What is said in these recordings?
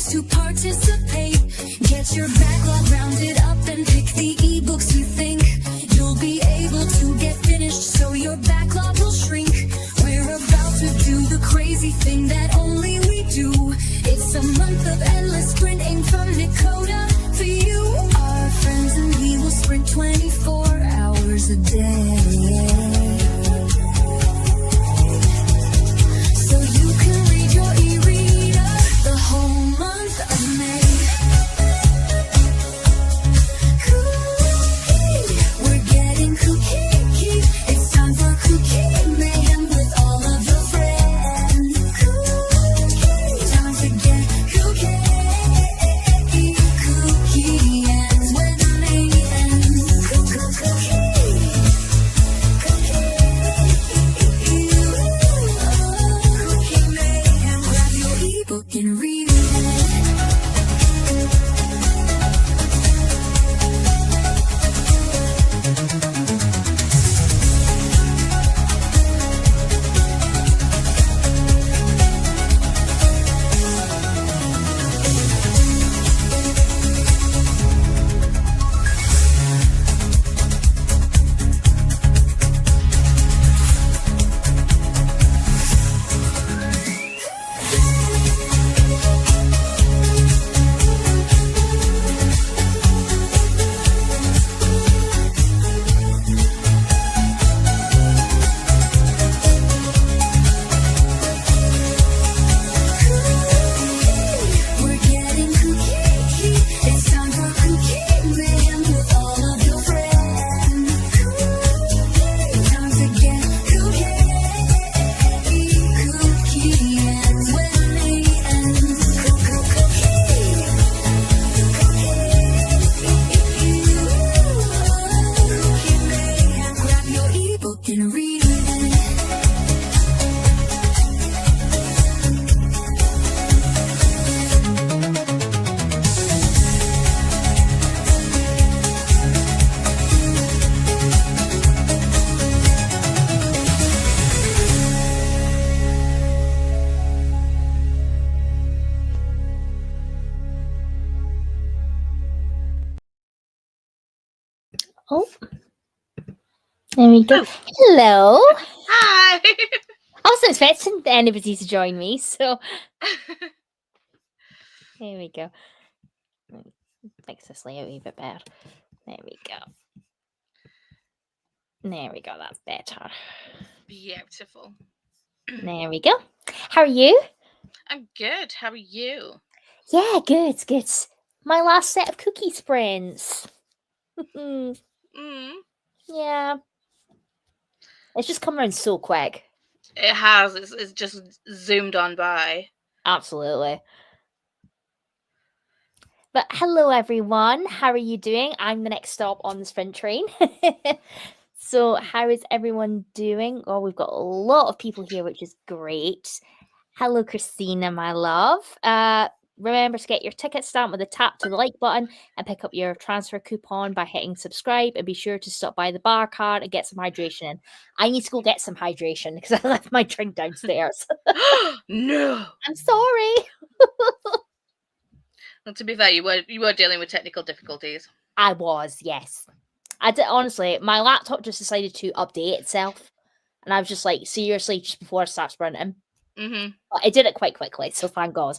links to participate. Get your backlog rounded up and pick the ebooks you think you'll be able to get finished, so your backlog will shrink. We're about to do the crazy thing that only we do. It's a month of endless sprinting from Dakota for you, our friends, and we will sprint 24 hours a day. So you can read your e-reader the whole month of May. KuKi, we're getting KuKi. It's time for KuKi Mayhem with all of your friends. KuKi, time to get KuKi. KuKi ends when May ends. KuKi. KuKi Mayhem, grab your ebook and read it. We're getting KuKi. It's time for KuKi Mayhem with all of your friends. KuKi, time to get KuKi. KuKi ends when May ends. KuKi Mayhem, grab your ebook and read it. Oh, there we go. Oh. Hello. Hi. I wasn't expecting anybody to join me, so there we go. Fix this layout a wee bit better. There we go. There we go. That's better. Beautiful. There we go. How are you? I'm good. How are you? Yeah, good, good. My last set of cookie sprints. Mm, Yeah. It's just come around so quick. it has. It's just zoomed on by. Absolutely. But hello, everyone. How are you doing? I'm the next stop on the sprint train. So how is everyone doing? Oh, we've got a lot of people here, which is great. Hello, Christina, my love. Remember to get your ticket stamped with a tap to the like button and pick up your transfer coupon by hitting subscribe, and be sure to stop by the bar card and get some hydration in. I need to go get some hydration because I left my drink downstairs. No. I'm sorry. Well, to be fair, you were dealing with technical difficulties. I was, yes. I did, honestly, my laptop just decided to update itself. And I was just like, seriously, just before I start sprinting. Mm-hmm. But I did it quite quickly, so thank God.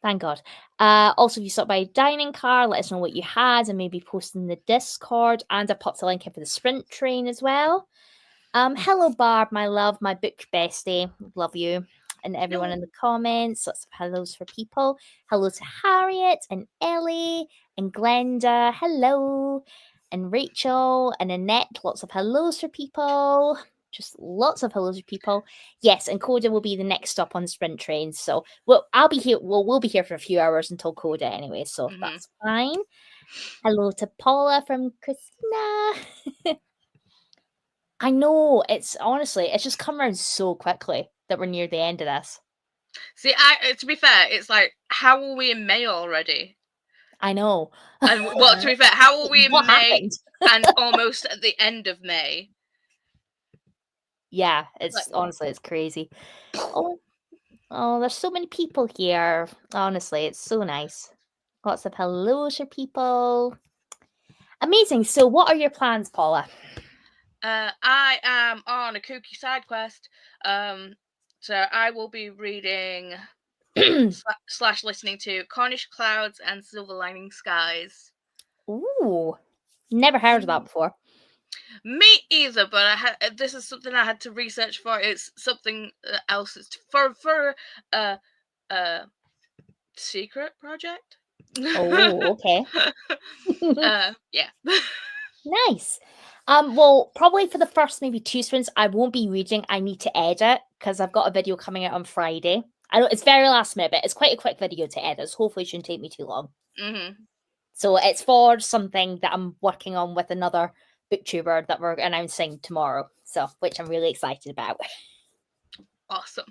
Thank God. Also, if you stop by dining car, let us know what you had and maybe post in the Discord. And I popped a link in for the sprint train as well. Hello, Barb, my love, my book bestie. Love you. And everyone in the comments, lots of hellos for people. Hello to Harriet and Ellie and Glenda. Hello. And Rachel and Annette. Lots of hellos for people. Just lots of hellos for people. Yes, and Coda will be the next stop on the sprint train. So I'll be here. We'll be here for a few hours until Coda anyway. So that's fine. Hello to Paula from Christina. I know, it's just come around so quickly that we're near the end of this. See, to be fair, it's like, how are we in May already? I know. And well, to be fair, how are we in What May happened? and almost at the end of May? Yeah, it's Like- honestly, it's crazy. Oh, Oh, there's so many people here. Honestly, it's so nice. Lots of hellos for people. Amazing. So, what are your plans, Paula? I am on a KuKi side quest. So I will be reading slash listening to Cornish Clouds and Silver Lining Skies. Ooh, never heard of that before. Me either, but this is something I had to research for. It's something else. It's for a secret project. Oh, okay. Yeah. Nice. Well, probably for the first maybe 2 sprints, I won't be reading. I need to edit because I've got a video coming out on Friday. I know it's very last minute, but it's quite a quick video to edit. So hopefully, it shouldn't take me too long. So it's for something that I'm working on with another booktuber that we're announcing tomorrow. So, which I'm really excited about. Awesome.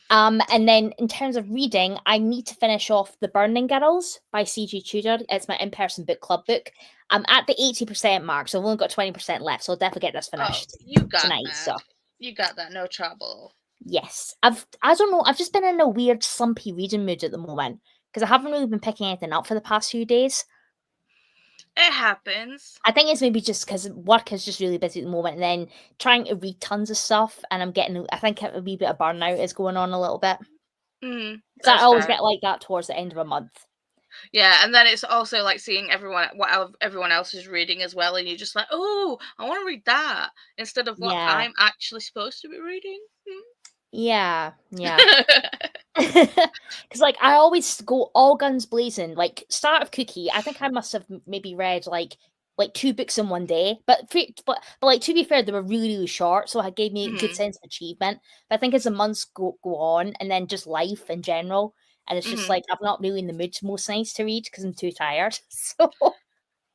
And then in terms of reading, I need to finish off The Burning Girls by C.G. Tudor. It's my in-person book club book. I'm at the 80% mark, so I've only got 20% left. So I'll definitely get this finished You got tonight. that. So You got that. No trouble. yes, I don't know. I've just been in a weird slumpy reading mood at the moment because I haven't really been picking anything up for the past few days. It happens. I think it's maybe just because work is just really busy at the moment, and then trying to read tons of stuff, and I think a wee bit of burnout is going on a little bit. So I always get like that towards the end of a month. Yeah, and then it's also like seeing what everyone else is reading as well, and you're just like, oh, I want to read that instead of what Yeah. I'm actually supposed to be reading. Yeah. Because like I always go all guns blazing. Like start of KuKi, I think I must have maybe read like 2 books in one day. But like to be fair, they were really short, so it gave me a good sense of achievement. But I think as the months go on, and then just life in general, and it's just like I'm not really in the mood most nights to read because I'm too tired. So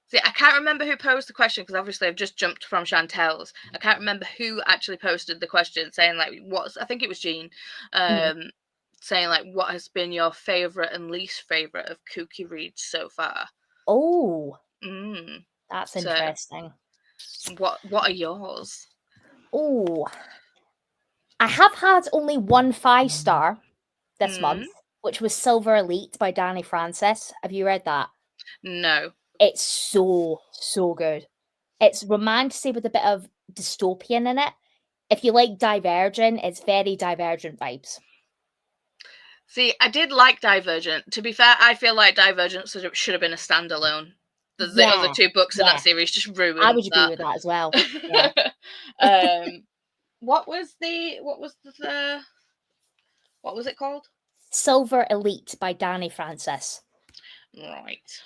see, I can't remember who posed the question because obviously I've just jumped from Chantel's. I can't remember who actually posted the question saying like I think it was Jean. Saying like what has been your favorite and least favorite of KuKi reads so far. Oh, Mm. that's So, interesting. What are yours? Oh, I have had only 1 5-star this month, which was Silver Elite by Danny Francis. Have you read that? No. It's so good. It's romantic with a bit of dystopian in it. If you like Divergent, it's very Divergent vibes. See, I did like Divergent. To be fair, I feel like Divergent should have been a standalone. The other 2 books in that series just ruined I would agree with that as well. Yeah. What was it called? Silver Elite by Danny Francis. Right.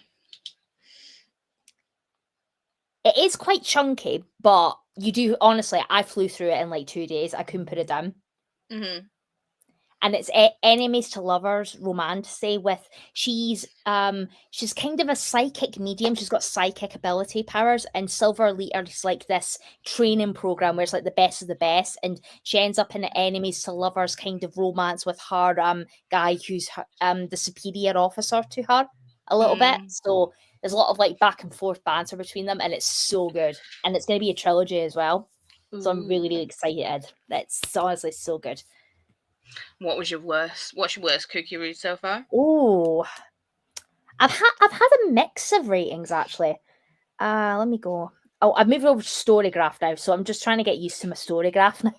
It is quite chunky, but you do honestly, I flew through it in like 2 days. I couldn't put it down. And it's enemies to lovers romantasy with she's kind of a psychic medium. She's got psychic ability powers, and Silver Elite is like this training program where it's like the best of the best, and she ends up in an enemies to lovers kind of romance with her guy who's the superior officer to her a little bit. So there's a lot of like back and forth banter between them, and it's so good. And it's going to be a trilogy as well. So I'm really excited. That's honestly so good. What's your worst KuKi read so far? Oh, I've had a mix of ratings actually. Let me go. Oh, I've moved over to Storygraph now, so I'm just trying to get used to my Storygraph now.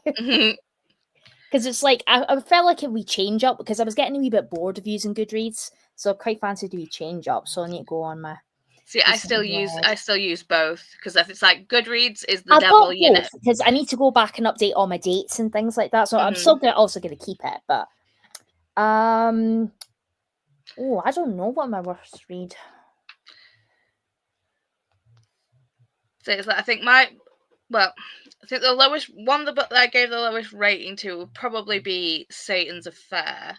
Because it's like I felt like a wee change up because I was getting a wee bit bored of using Goodreads, so I quite fancied a wee change up. So I need to go on my. See, I still use both because if it's like Goodreads is the devil, you know. Because I need to go back and update all my dates and things like that. So I'm still also going to keep it, but oh, I don't know what my worst read. So it's like I think the lowest one, the book that I gave the lowest rating to would probably be Satan's Affair.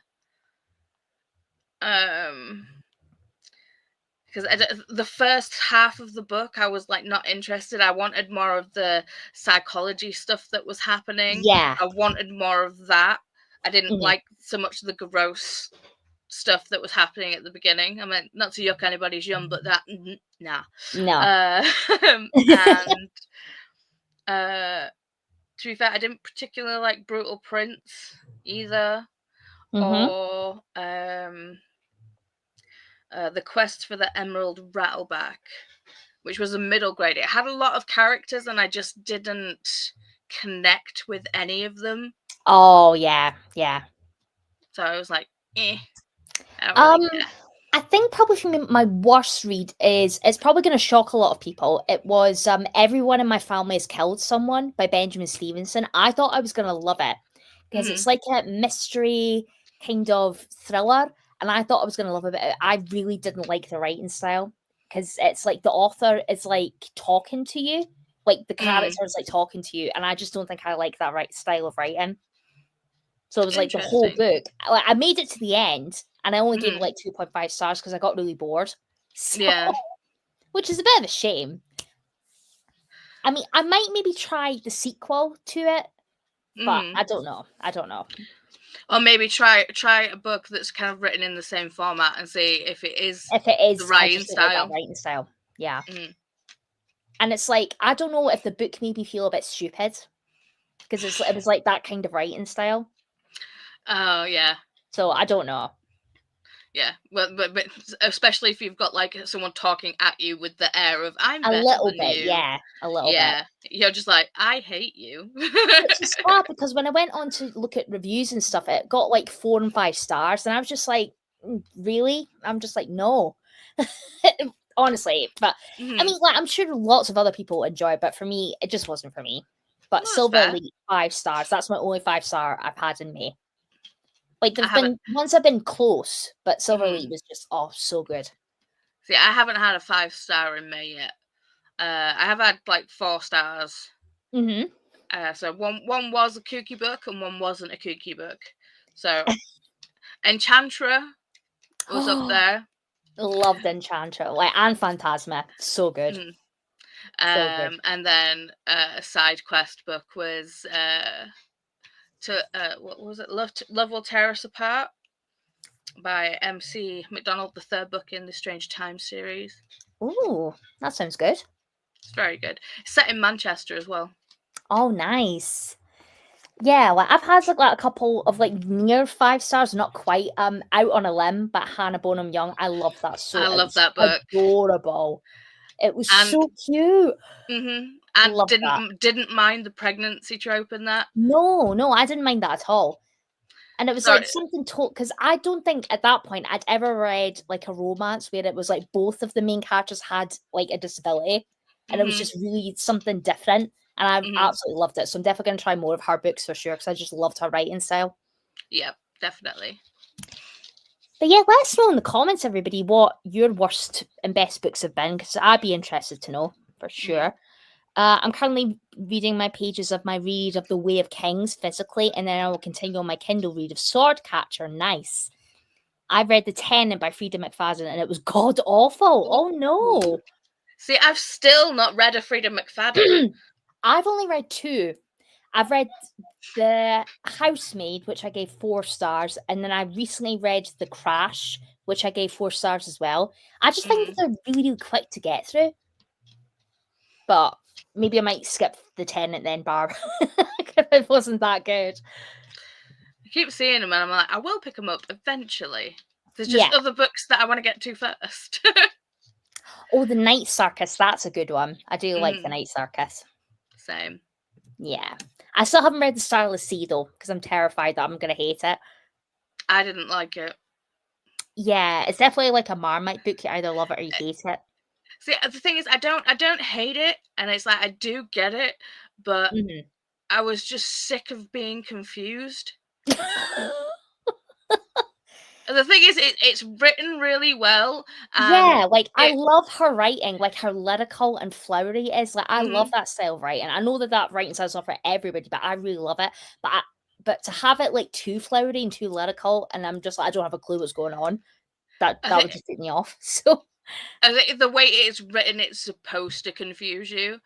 Because the first half of the book I was like not interested. I wanted more of the psychology stuff that was happening. Yeah, I wanted more of that. I didn't like so much the gross stuff that was happening at the beginning. I mean, not to yuck anybody's yum, but that nah. No. And to be fair, I didn't particularly like Brutal Prince either. or The Quest for the Emerald Rattleback, which was a middle grade. It had a lot of characters, and I just didn't connect with any of them. Oh yeah, yeah. So I was like, I don't really care. I think probably for me, my worst read is, it's probably going to shock a lot of people. It was Everyone in My Family Has Killed Someone by Benjamin Stevenson. I thought I was going to love it because it's like a mystery kind of thriller, and I thought I was going to love it, but I really didn't like the writing style because it's like the author is like talking to you, like the character is like talking to you, and I just don't think I like that style of writing. So it was like the whole book. I made it to the end, and I only gave it like 2.5 stars because I got really bored. So, Yeah. which is a bit of a shame. I mean, I might maybe try the sequel to it, but I don't know. I don't know. Or maybe try a book that's kind of written in the same format and see if it is the writing style. Writing style. Yeah. And it's like, I don't know if the book made me feel a bit stupid because it was like that kind of writing style. Oh yeah. So I don't know. Yeah, well, but especially if you've got like someone talking at you with the air of I'm a better little than bit, you. yeah, a little bit. Yeah, you're just like, I hate you. Which is sad because when I went on to look at reviews and stuff, it got like 4 and 5 stars, and I was just like, really? I'm just like, no. Honestly, but I mean, like, I'm sure lots of other people enjoy it, but for me, it just wasn't for me. But Silver Elite, 5 stars. That's my only 5-star I've had in May. Like, there's been ones I've been close, but Silver Elite was just so good. See, I haven't had a 5-star in May yet. I have had like 4 stars. So one was a KuKi book and one wasn't a KuKi book. So Enchantra was up there. Loved Enchantra, like, and Phantasma, so good. So good. And then a side quest book was what was it? Love Will Tear Us Apart by MC McDonald, the 3rd book in the Strange Times series. Ooh, that sounds good. It's very good. It's set in Manchester as well. Oh, nice. Yeah, like I've had like a couple of like near 5 stars, not quite. Out on a Limb, but Hannah Bonham Young. I love that so. I love that book. Adorable. It was so cute. And didn't mind the pregnancy trope in that. No, I didn't mind that at all. And it was like something because I don't think at that point I'd ever read like a romance where it was like both of the main characters had like a disability, and it was just really something different. And I absolutely loved it. So I'm definitely going to try more of her books for sure because I just loved her writing style. Yeah, definitely. But yeah, let us know in the comments, everybody, what your worst and best books have been, because I'd be interested to know for sure. I'm currently reading my pages of my read of The Way of Kings physically, and then I will continue on my Kindle read of Swordcatcher. Nice. I've read The Tenant by Frida McFadden, and it was god awful. Oh no. See, I've still not read a Frida McFadden. I've only read 2. I've read The Housemaid, which I gave 4 stars, and then I recently read The Crash, which I gave 4 stars as well. I just think they're really, really quick to get through. But maybe I might skip The Tenant then, Barb, if it wasn't that good. I keep seeing them and I'm like, I will pick them up eventually. There's just other books that I want to get to first. Oh, The Night Circus, that's a good one. I do like The Night Circus. Same. Yeah. I still haven't read The Starless Sea, though, because I'm terrified that I'm going to hate it. I didn't like it. Yeah, it's definitely like a Marmite book. You either love it or you hate it. See, the thing is, I don't hate it, and it's like I do get it, but I was just sick of being confused. The thing is, it's written really well. Yeah, like I love her writing, like her lyrical and flowery is like I love that style of writing. I know that writing style is not for everybody, but I really love it. But to have it like too flowery and too lyrical, and I'm just like I don't have a clue what's going on. That would just take me off. So I think the way it's written, it's supposed to confuse you.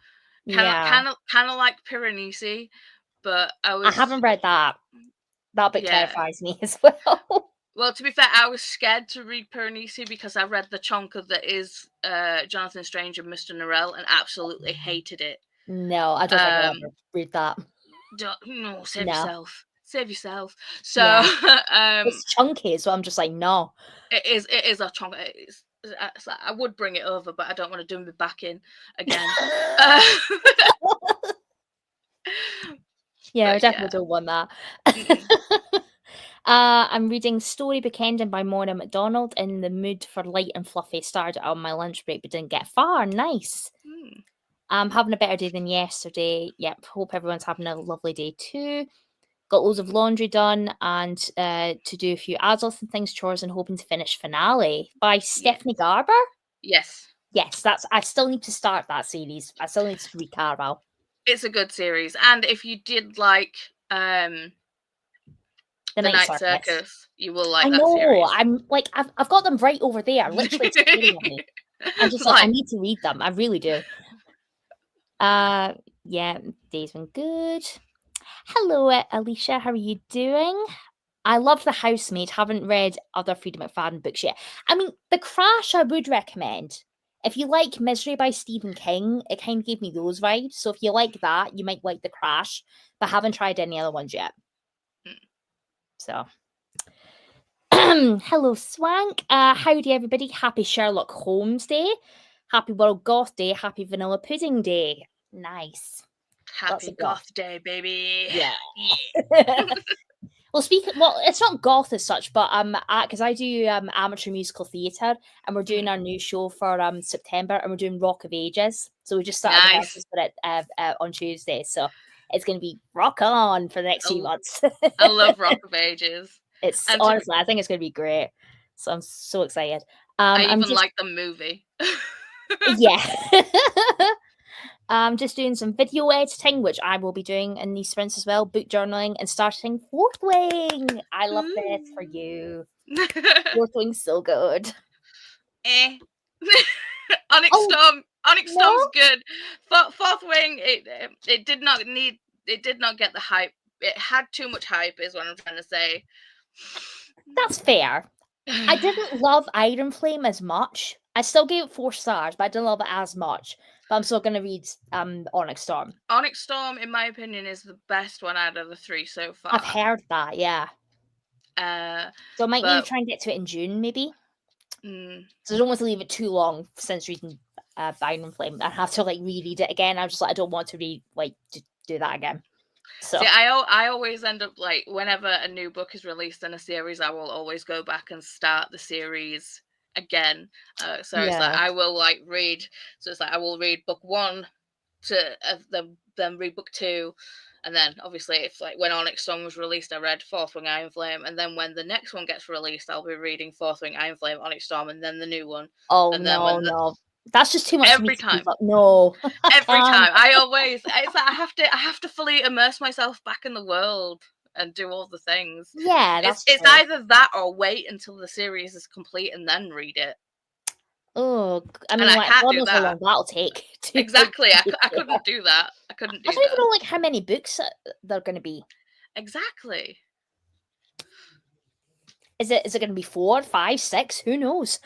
Kind of like Piranesi, but I haven't read that. That book terrifies me as well. Well, to be fair, I was scared to read Piranesi because I read the chonker that is Jonathan Strange and Mr. Norrell and absolutely hated it. No, I don't think I'll ever read that. No, save yourself. save yourself. So Yeah. It's chunky, so I'm just like, no. it is a chunk. It's like, I would bring it over, but I don't want to do my back in again. Yeah, I But definitely don't want that. Mm-mm. I'm reading Storybook Ending by Mona MacDonald. In the mood for light and fluffy. Started on my lunch break, but didn't get far. Nice. Mm. I'm having a better day than yesterday. Yep. Hope everyone's having a lovely day too. Got loads of laundry done and to do a few adults and things, chores, and hoping to finish Finale by Stephanie Garber. Yes. Yes, I still need to start that series. I still need to read Carvel. It's a good series, and if you did like The Night Circus, you will like I that know. series. I'm like I've got them right over there, literally staring at me. I'm just like I need to read them. I really do. Yeah, day's been good. Hello, Alicia. How are you doing? I love The Housemaid. Haven't read other Freedom McFadden books yet. I mean, The Crash I would recommend. If you like Misery by Stephen King, it kind of gave me those vibes. So if you like that, you might like The Crash, but haven't tried any other ones yet. So, hello, Swank. Howdy, everybody. Happy Sherlock Holmes Day. Happy World Goth Day. Happy Vanilla Pudding Day. Nice. Happy Goth Day, baby. Yeah. Yeah. Well, it's not goth as such, but because I do amateur musical theatre, and we're doing our new show for September, and we're doing Rock of Ages. So we just started rehearsals for it on Tuesday, so it's going to be rock on for the next few months. I love Rock of Ages. It's honestly, I think it's going to be great. So I'm so excited. I even like the movie. Yeah. Just doing some video editing, which I will be doing in these sprints as well, book journaling, and starting Fourth Wing. I love this for you. Fourth Wing's so good. Onyx Storm's good. Fourth Wing, it did not get the hype. It had too much hype, is what I'm trying to say. That's fair. I didn't love Iron Flame as much. I still gave it 4 stars, but I didn't love it as much. But I'm still gonna read Onyx Storm. Onyx Storm, in my opinion, is the best one out of the 3 so far. I've heard that, yeah. So I might need to try and get to it in June, maybe. So I don't want to leave it too long since reading Iron Flame. I have to reread it again. I'm just I don't want to do that again. So see, I always end up whenever a new book is released in a series, I will always go back and start the series again. It's I will read. So it's I will read book 1 to then read book 2, and then obviously if when Onyx Storm was released, I read Fourth Wing Iron Flame, and then when the next one gets released, I'll be reading Fourth Wing Iron Flame, Onyx Storm, and then the new one. Oh, and then no. That's just too much every time. No. Every time. I always I have to fully immerse myself back in the world and do all the things. Yeah, it's either that or wait until the series is complete and then read it. Oh, I mean, I can't do that. How long that'll take. Exactly. I couldn't do that. I don't even know how many books they're going to be. Exactly. Is it going to be 4, 5, 6? Who knows?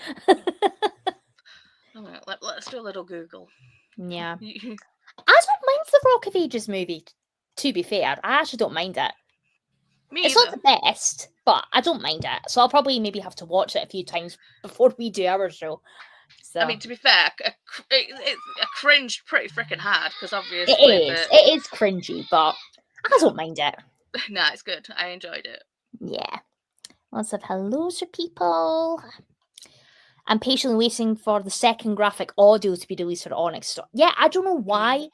Let's do a little Google. Yeah. I don't mind the Rock of Ages movie, to be fair. I actually don't mind it. It's not the best, but I don't mind it. So I'll probably maybe have to watch it a few times before we do our show. So. I mean, to be fair, it cringed pretty freaking hard because obviously it is cringy, but I don't mind it. No, it's good. I enjoyed it. Yeah. Lots of hellos for people. I'm patiently waiting for the second graphic audio to be released for Onyx Storm. Yeah, I don't know why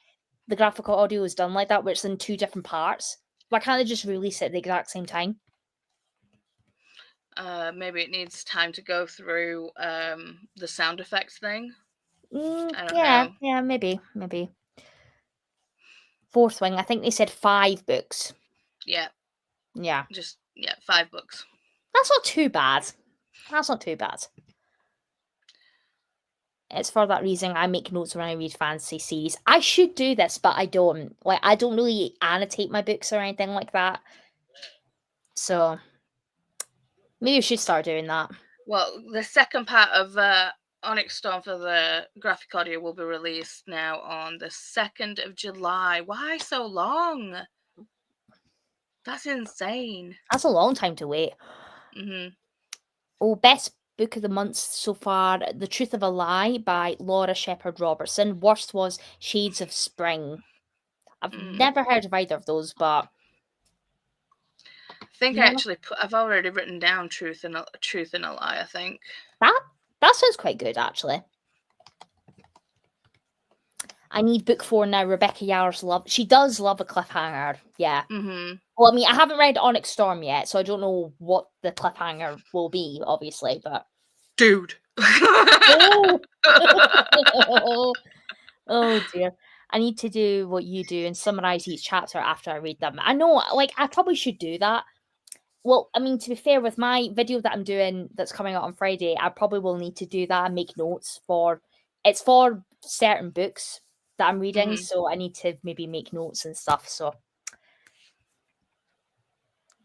the graphic audio is done like that, where it's in 2 different parts. Why can't they just release it at the exact same time? Maybe it needs time to go through the sound effects thing. I don't know. Yeah, maybe. Fourth Wing, I think they said 5 books. Yeah. Yeah. 5 books. That's not too bad. It's for that reason I make notes when I read fantasy series. I should do this, but I don't. I don't really annotate my books or anything like that. So maybe I should start doing that. Well, the second part of Onyx Storm for the graphic audio will be released now on the 2nd of July. Why so long? That's insane. That's a long time to wait. Mm-hmm. Oh, best book of the month so far, The Truth of a Lie by Laura Shepherd Robertson. Worst was Shades of Spring. I've never heard of either of those, but I think yeah. I've already written down Truth and a Lie, I think. That sounds quite good, actually. I need book 4 now. Rebecca Yarros she does love a cliffhanger. Yeah. Mm-hmm. Well, I mean, I haven't read Onyx Storm yet, so I don't know what the cliffhanger will be, obviously, but Dude. oh. Oh dear. I need to do what you do and summarize each chapter after I read them. I know, like, I probably should do that. Well, I mean, to be fair, with my video that I'm doing that's coming out on Friday, I probably will need to do that and make notes for it's for certain books that I'm reading, so I need to maybe make notes and stuff. So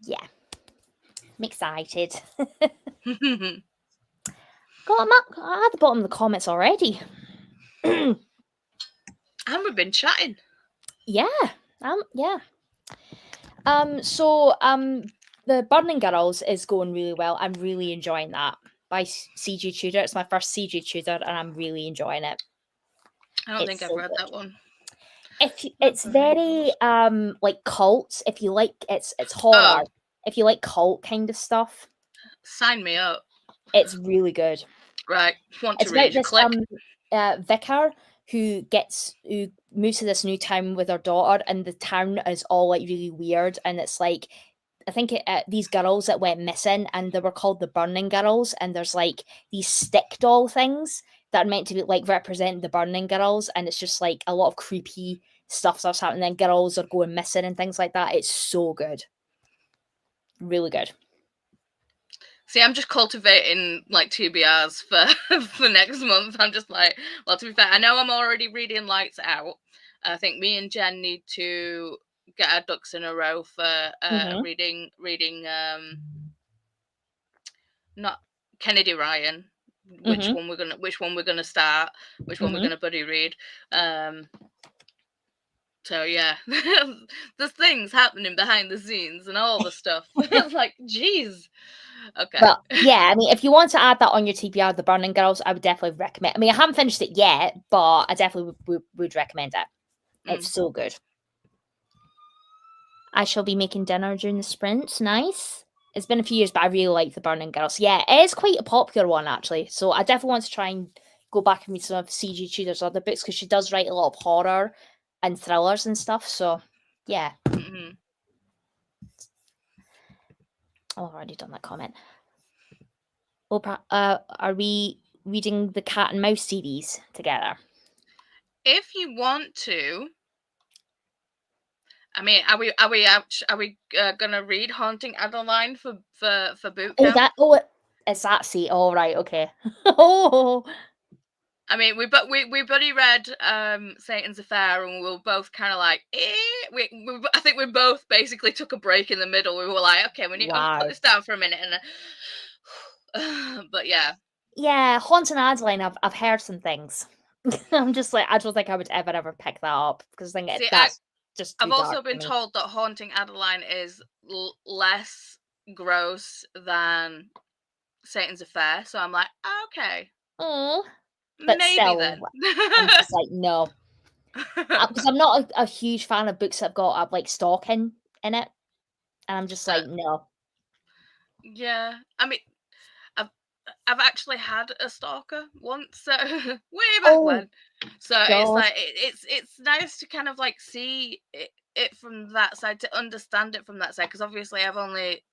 yeah. I'm excited. God, I'm at the bottom of the comments already. And we've been chatting. Yeah. Yeah. The Burning Girls is going really well. I'm really enjoying that by CG Tudor. It's my first CG Tudor, and I'm really enjoying it. I don't think I've read that one. It's very like cult. If you like, it's horror. Oh. If you like cult kind of stuff, sign me up. It's really good. Right, want to It's read? about Click. this vicar who moves to this new town with her daughter, and the town is all like really weird, and it's like I think these girls that went missing, and they were called the Burning Girls, and there's like these stick doll things that are meant to be like represent the Burning Girls, and it's just like a lot of creepy stuff that's happening. Then girls are going missing and things like that. It's so good, really good. See, I'm just cultivating like TBRs for next month. I'm just like, well, to be fair, I know I'm already reading Lights Out. I think me and Jen need to get our ducks in a row for reading not Kennedy Ryan. Which one we're gonna start? Which one we're gonna buddy read? So yeah, there's things happening behind the scenes and all the stuff. Like, geez. Okay. Well, yeah, I mean, if you want to add that on your TBR, The Burning Girls, I would definitely recommend. I mean, I haven't finished it yet, but I definitely would recommend it. It's so good. I shall be making dinner during the sprint. Nice. It's been a few years, but I really like The Burning Girls. Yeah, it is quite a popular one, actually. So I definitely want to try and go back and read some of CG Tudor's other books, because she does write a lot of horror and thrillers and stuff. So, yeah. Oh, I've already done that comment. Oprah, are we reading the Cat and Mouse series together? If you want to, I mean, are we gonna read Haunting Adeline for boot camp? Is that see? Oh, right, okay. Oh, I mean, we buddy read Satan's Affair, and we were both kind of like, I think we both basically took a break in the middle. We were like, okay, we need to put this down for a minute, and but yeah. Yeah, Haunting Adeline, I've heard some things. I'm just like, I don't think I would ever pick that up, because I think that's just too I've also dark been for me. told that Haunting Adeline is less gross than Satan's Affair, so I'm like, okay. Oh, but maybe still, then. I'm just like, no. Because I'm not a huge fan of books that got like stalking in it. And I'm just like, no. Yeah, I mean, I've actually had a stalker once, so way back when. So God. it's like it's nice to kind of like see it from that side, to understand it from that side, because obviously I've only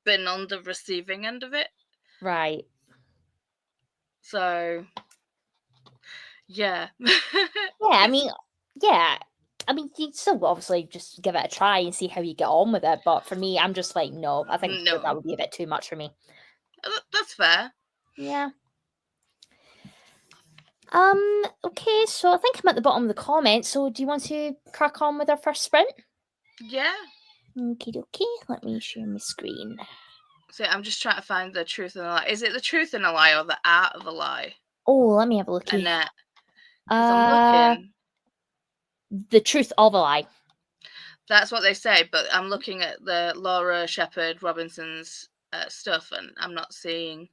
been on the receiving end of it. Right. So yeah. I mean, you still obviously just give it a try and see how you get on with it. But for me, I'm just like, no, I think that would be a bit too much for me. That's fair. Yeah. Okay, so I think I'm at the bottom of the comments. So do you want to crack on with our first sprint? Yeah. Okie dokie. Let me share my screen. So I'm just trying to find the truth in a lie. Is it the truth in a lie or the art of a lie? Oh, let me have a look. I'm looking. The truth of a lie. That's what they say, but I'm looking at the Laura Shepherd Robinson's stuff, and I'm not seeing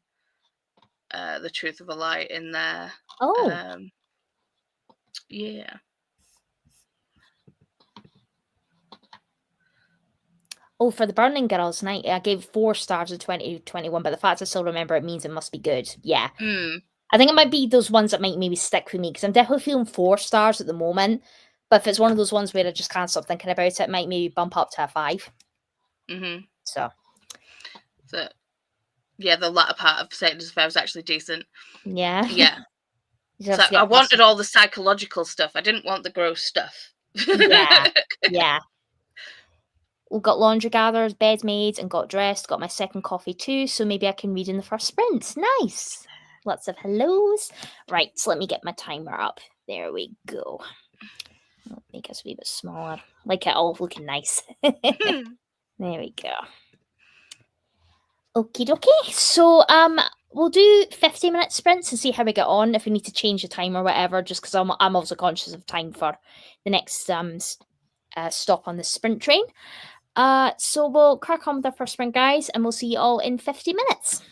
the Truth of a Lie in there. Oh. Yeah. Oh, for the Burning Girls night, I gave 4 stars of 2021, but the fact I still remember it means it must be good. Yeah. I think it might be those ones that might maybe stick with me, because I'm definitely feeling 4 stars at the moment. But if it's one of those ones where I just can't stop thinking about it, it might maybe bump up to a 5. So, yeah, the latter part of Satan's Affair was actually decent. yeah. Yeah. You just have So to get I past wanted all the psychological stuff. I didn't want the gross stuff. Yeah. Yeah. We got laundry gatherers, bed maids, and got dressed. Got my second coffee too, so maybe I can read in the first sprint. Nice. Lots of hellos. Right, so let me get my timer up. There we go. I'll make us a wee bit smaller. Like it all looking nice. There we go. Okie dokie. So we'll do 50-minute sprints and see how we get on. If we need to change the time or whatever, just because I'm also conscious of time for the next stop on the sprint train. So we'll crack on with our first sprint, guys, and we'll see you all in 50 minutes.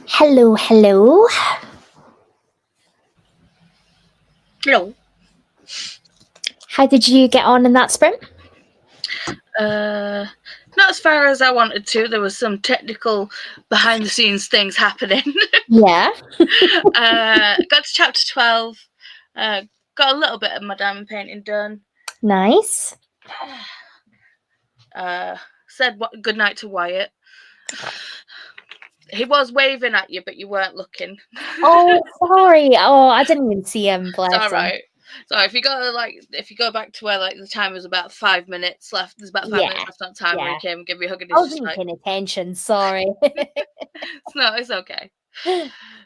Hello, hello. Hello. How did you get on in that sprint? Not as far as I wanted to. There was some technical behind the scenes things happening. Yeah. Got to chapter 12. Got a little bit of my diamond painting done. Nice. Said good night to Wyatt. He was waving at you, but you weren't looking. Oh, sorry. Oh, I didn't even see him. Bless It's all him. right. So if you go back to where the time was about 5 minutes left, there's about 5 minutes left on time where he came and gave me a hug and I he's just wasn't like, paying attention. Sorry. no, it's okay.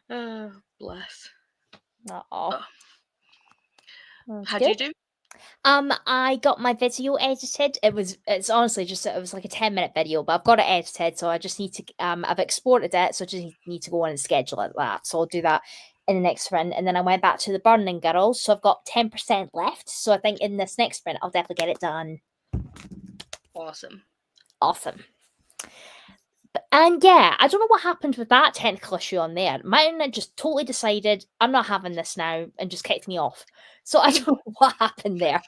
Oh, bless. Oh. How'd you do? I got my video edited. It's honestly just it was like a 10-minute video, but I've got it edited, so I just need to I've exported it, so I just need to go on and schedule it that. So I'll do that in the next sprint. And then I went back to the Burning Girls, so I've got 10% left. So I think in this next sprint I'll definitely get it done. Awesome. And yeah, I don't know what happened with that technical issue on there. My internet just totally decided I'm not having this now and just kicked me off. So I don't know what happened there.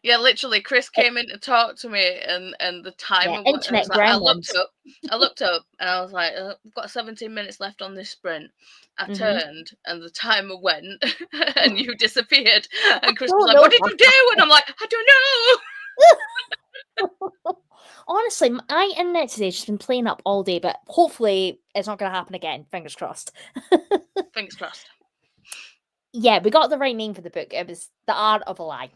Yeah, literally, Chris came in to talk to me, and the timer. Yeah, internet gremlins. I looked up, and I was like, "We've got 17 minutes left on this sprint." I turned, and the timer went, and you disappeared. And Chris was like, "What did you do?" And I'm like, "I don't know." Honestly, my internet today's just been playing up all day, but hopefully it's not going to happen again. Fingers crossed. Fingers crossed. Yeah, we got the right name for the book. It was The Art of a Lie.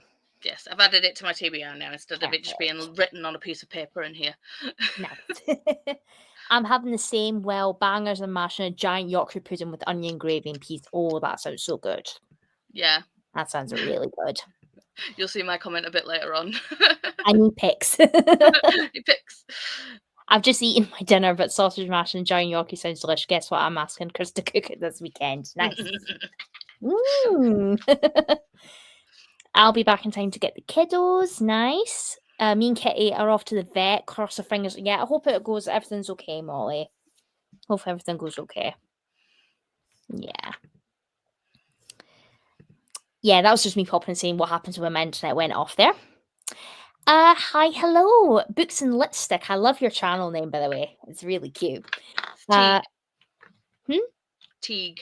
Yes, I've added it to my TBR now instead of it just being written on a piece of paper in here. No. I'm having the same bangers and mashing a giant Yorkshire pudding with onion gravy and peas. Oh, that sounds so good. Yeah. That sounds really good. You'll see my comment a bit later on. I need pics. Pics. I've just eaten my dinner, but sausage mash and giant Yorkie sounds delicious. Guess what? I'm asking Chris to cook it this weekend. Nice. I'll be back in time to get the kiddos. Nice. Me and Kitty are off to the vet. Cross our fingers. Yeah, I hope everything's okay, Molly. Hope everything goes okay. Yeah. Yeah, that was just me popping and saying what happens when my internet went off there. Hi, hello. Books and Lipstick. I love your channel name, by the way. It's really cute. Teague.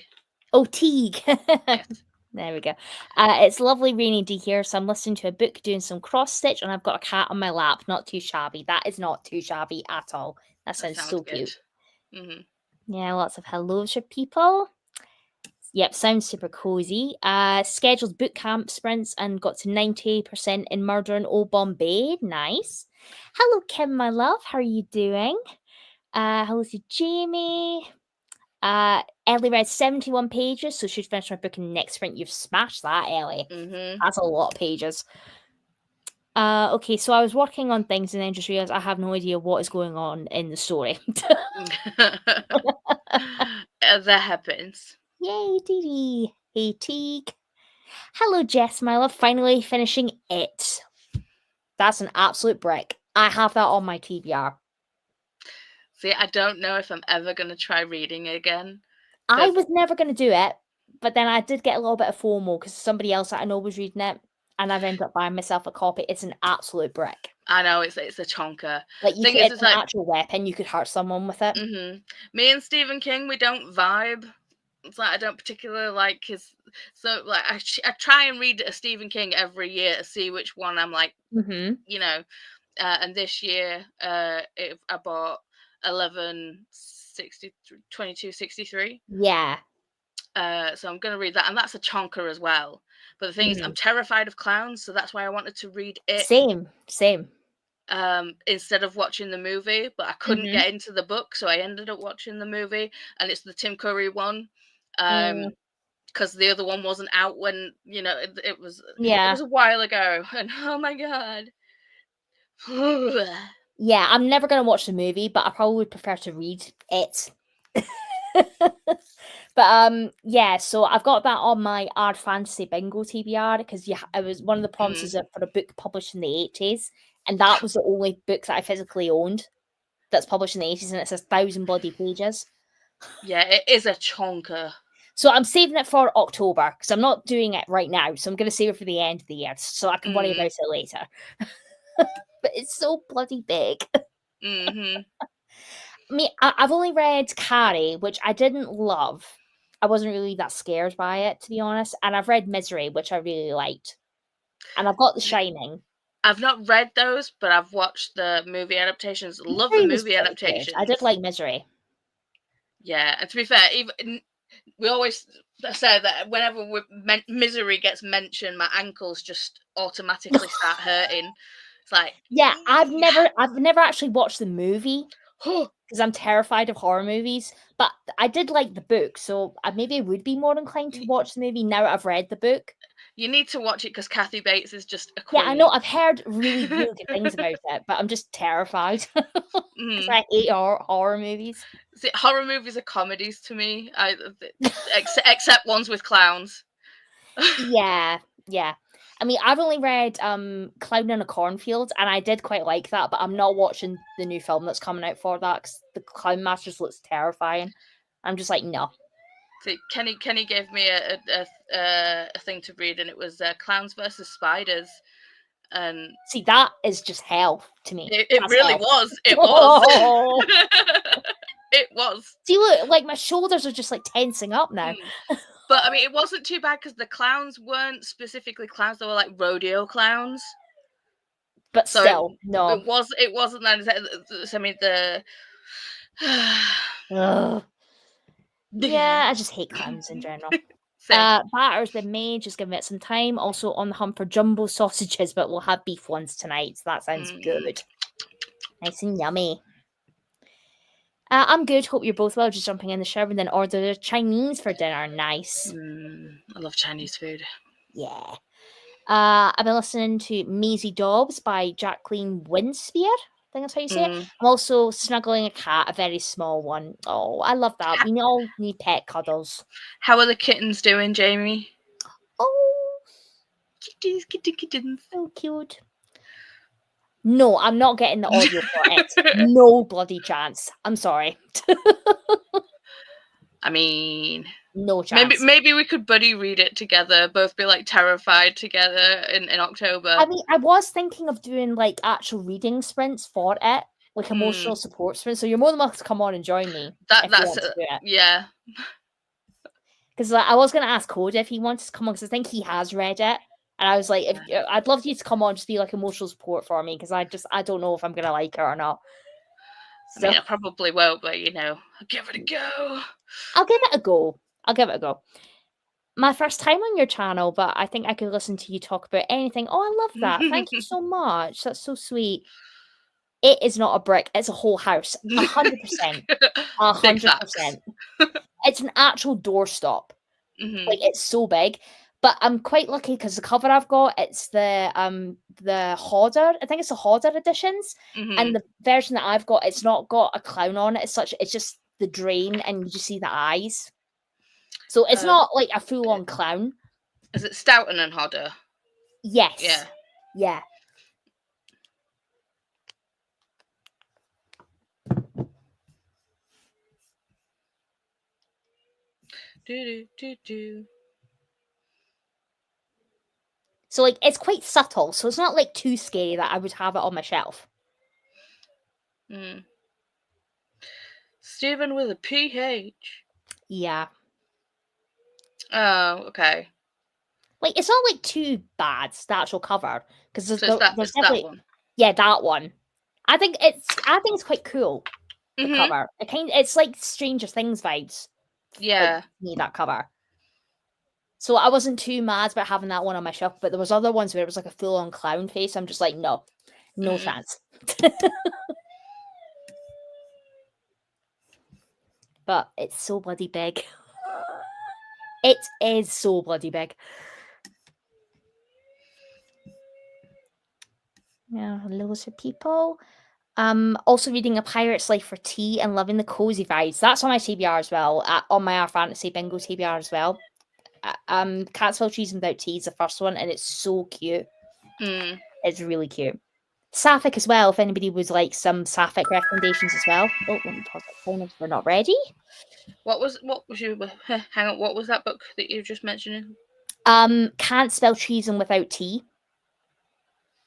Oh, Teague. Yes. There we go. It's lovely rainy day here, so I'm listening to a book, doing some cross stitch, and I've got a cat on my lap. Not too shabby. That is not too shabby at all. That sounds so cute. Mm-hmm. Yeah, lots of hellos for people. Yep, sounds super cozy. Scheduled boot camp sprints and got to 90% in Murder in Old Bombay. Nice. Hello, Kim, my love. How are you doing? Hello to Jamie. Ellie read 71 pages, so she'd finish my book in the next sprint. You've smashed that, Ellie. That's a lot of pages. Okay, so I was working on things and then just realized I have no idea what is going on in the story. That happens. Yay, Dee Dee. Hey, Teague. Hello, Jess, my love. Finally finishing it. That's an absolute brick. I have that on my TBR. See, I don't know if I'm ever going to try reading again. I was never going to do it, but then I did get a little bit of FOMO because somebody else that I know was reading it, and I've ended up buying myself a copy. It's an absolute brick. I know, it's a chonker. Like, it's an actual weapon. You could hurt someone with it. Mm-hmm. Me and Stephen King, we don't vibe. It's like I don't particularly like his. So, like, I try and read a Stephen King every year to see which one I'm like, you know. And this year, I bought 2263. Yeah. So I'm going to read that, and that's a chonker as well. But the thing is, I'm terrified of clowns, so that's why I wanted to read it. Same. Instead of watching the movie, but I couldn't get into the book, so I ended up watching the movie, and it's the Tim Curry one. Because the other one wasn't out when it was. Yeah, it was a while ago, and oh my god. Yeah, I'm never gonna watch the movie, but I probably would prefer to read it. But yeah, so I've got that on my Art Fantasy Bingo TBR because it was one of the promises for a book published in the 80s, and that was the only book that I physically owned that's published in the 80s, and it's 1,000 bloody pages. Yeah, it is a chonker. So I'm saving it for October because I'm not doing it right now. So I'm going to save it for the end of the year so I can worry about it later. But it's so bloody big. Mm-hmm. I've only read Carrie, which I didn't love. I wasn't really that scared by it, to be honest. And I've read Misery, which I really liked. And I've got The Shining. I've not read those, but I've watched the movie adaptations. Love the Misery was movie pretty good. adaptations. I did like Misery. Yeah, and to be fair, even we always say that whenever Misery gets mentioned, my ankles just automatically start hurting. It's like, Yeah, I've never actually watched the movie because I'm terrified of horror movies. But I did like the book, so maybe I would be more inclined to watch the movie now I've read the book. You need to watch it because Kathy Bates is just a queen. Yeah, I know. I've heard really, really good things about it, but I'm just terrified because I hate horror movies. See, horror movies are comedies to me, except ones with clowns. Yeah. I mean, I've only read Clown in a Cornfield, and I did quite like that, but I'm not watching the new film that's coming out for that because the Clown Masters looks terrifying. I'm just like, no. See, Kenny gave me a thing to read, and it was Clowns versus Spiders. And see, that is just hell to me. It really hell. was. It was. It was. See, look, like my shoulders are just like tensing up now. But I mean, it wasn't too bad because the clowns weren't specifically clowns; they were like rodeo clowns. But so still, no. It wasn't that. I mean, the. Yeah, I just hate clowns in general. Batter's been made, just give it some time. Also on the hunt for jumbo sausages, but we'll have beef ones tonight, so that sounds good. Nice and yummy. I'm good. Hope you're both well. Just jumping in the shower and then order Chinese for dinner. Nice. I love Chinese food. Yeah. I've been listening to Maisie Dobbs by Jacqueline Winspear. I think that's how you say it. I'm also snuggling a cat, a very small one. Oh, I love that. We all need pet cuddles. How are the kittens doing, Jamie? Oh, kittens. So cute. No, I'm not getting the audio for it. No bloody chance. I'm sorry. I mean, no chance. Maybe we could buddy read it together, both be like terrified together in October. I mean, I was thinking of doing like actual reading sprints for it, like emotional support sprints. So you're more than welcome to come on and join me. That's yeah. Because I was going to ask Cody if he wants to come on because I think he has read it. And I was like, I'd love you to come on, just be like emotional support for me because I don't know if I'm gonna like it or not. So, I mean, I probably won't, but I'll give it a go. I'll give it a go. My first time on your channel, but I think I could listen to you talk about anything. Oh, I love that. Thank you so much. That's so sweet. It is not a brick. It's a whole house. 100%. 100%. It's an actual doorstop. Like it's so big. But I'm quite lucky because the cover I've got, it's the Hodder. I think it's the Hodder editions. And the version that I've got, it's not got a clown on it. It's just the drain and you just see the eyes. So it's not like a full-on clown. Is it Stoughton and Hodder? Yes. Yeah. So, like, it's quite subtle. So it's not, like, too scary that I would have it on my shelf. Stephen with a PH. Yeah. Oh, okay. Like, it's not, like, too bad, the actual cover. Because there's that one. Yeah, that one. I think it's quite cool, the cover. It's like Stranger Things vibes. Yeah. Me, that cover. So I wasn't too mad about having that one on my shelf, but there was other ones where it was like a full-on clown face. I'm just like, no chance. But it's so bloody big. It is so bloody big. Yeah, loads of people. Also reading A Pirate's Life for Tea and loving the cozy vibes. That's on my TBR as well. On my Our Fantasy Bingo TBR as well. Catsville Cheese and Without Tea is the first one, and it's so cute. It's really cute. Sapphic as well, if anybody would like some Sapphic recommendations as well. Oh, let me pause that phone if we're not ready. What was you? Hang on. What was that book that you were just mentioning? Can't Spell Treason Without Tea.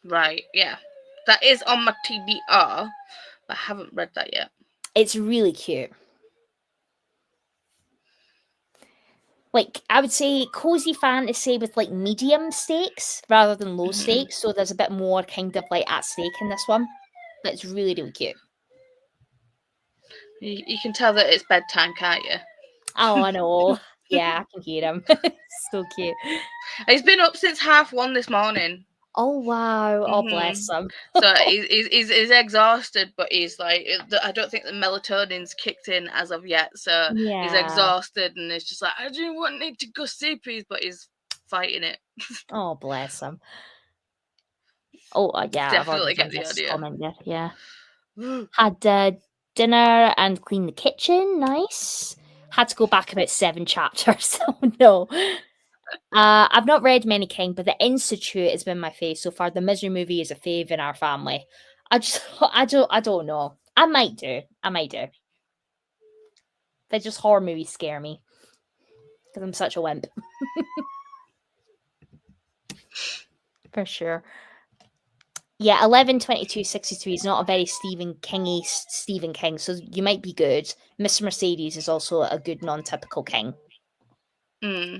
Right. Yeah, that is on my TBR, but I haven't read that yet. It's really cute. Like, I would say cozy fantasy with like medium stakes rather than low stakes. So there's a bit more kind of like at stake in this one. But it's really, really cute. You can tell that it's bedtime, can't you? Oh, I know. Yeah, I can hear him. So cute. He's been up since 1:30 this morning. Oh, wow. Oh, bless him. So he's exhausted, but he's like, I don't think the melatonin's kicked in as of yet. So Yeah. he's exhausted, and it's just like, I do want need to go sleepy, but he's fighting it. Oh, bless him. Oh, yeah. Definitely I've get already the idea. comment there. Yeah. Had dinner and cleaned the kitchen. Nice. Had to go back about 7 chapters. Oh, no. I've not read many King, but The Institute has been my fave so far. The Misery movie is a fave in our family. I don't know. I might do. They just horror movies scare me because I'm such a wimp. For sure. Yeah, 11/22/63 is not a very Stephen King-y Stephen King, so you might be good. Mr. Mercedes is also a good non-typical King. Yeah.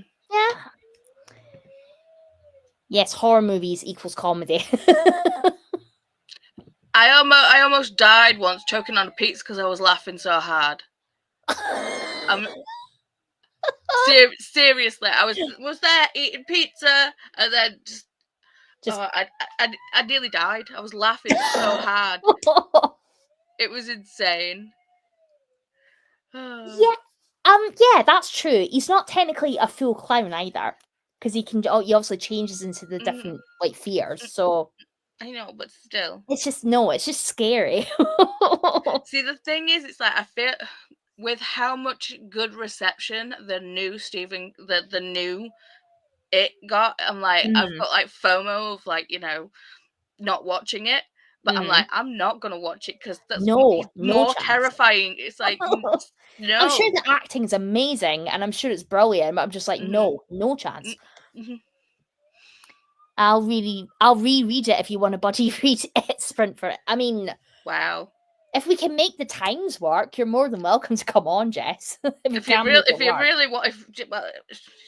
Yes, horror movies equals comedy. I almost died once choking on a pizza because I was laughing so hard. Seriously, I was there eating pizza and then I nearly died. I was laughing so hard. It was insane. Yeah, that's true. He's not technically a full clown either, because he obviously changes into the different like fears. So I know, but still, it's just scary. See, the thing is, it's like I feel with how much good reception the new the new It got, I'm like, I've got like FOMO of like, not watching it. But I'm like, I'm not gonna watch it because that's no more chance. terrifying. It's like, no. I'm sure the acting's amazing and I'm sure it's brilliant, but I'm just like, no chance. I'll reread it if you want to buddy read it, sprint for it. I mean, wow. If we can make the times work, you're more than welcome to come on, Jess. If you really want,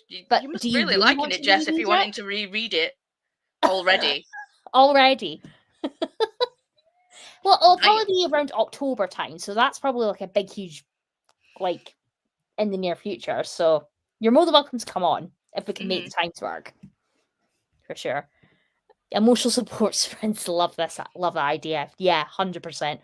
you must really liking it, Jess. If you're wanting to reread it already. Well, it'll probably be around October time, so that's probably like a big, huge, like, in the near future. So you're more than welcome to come on if we can make the times work. For sure. Emotional support sprints, love the idea. Yeah, 100%.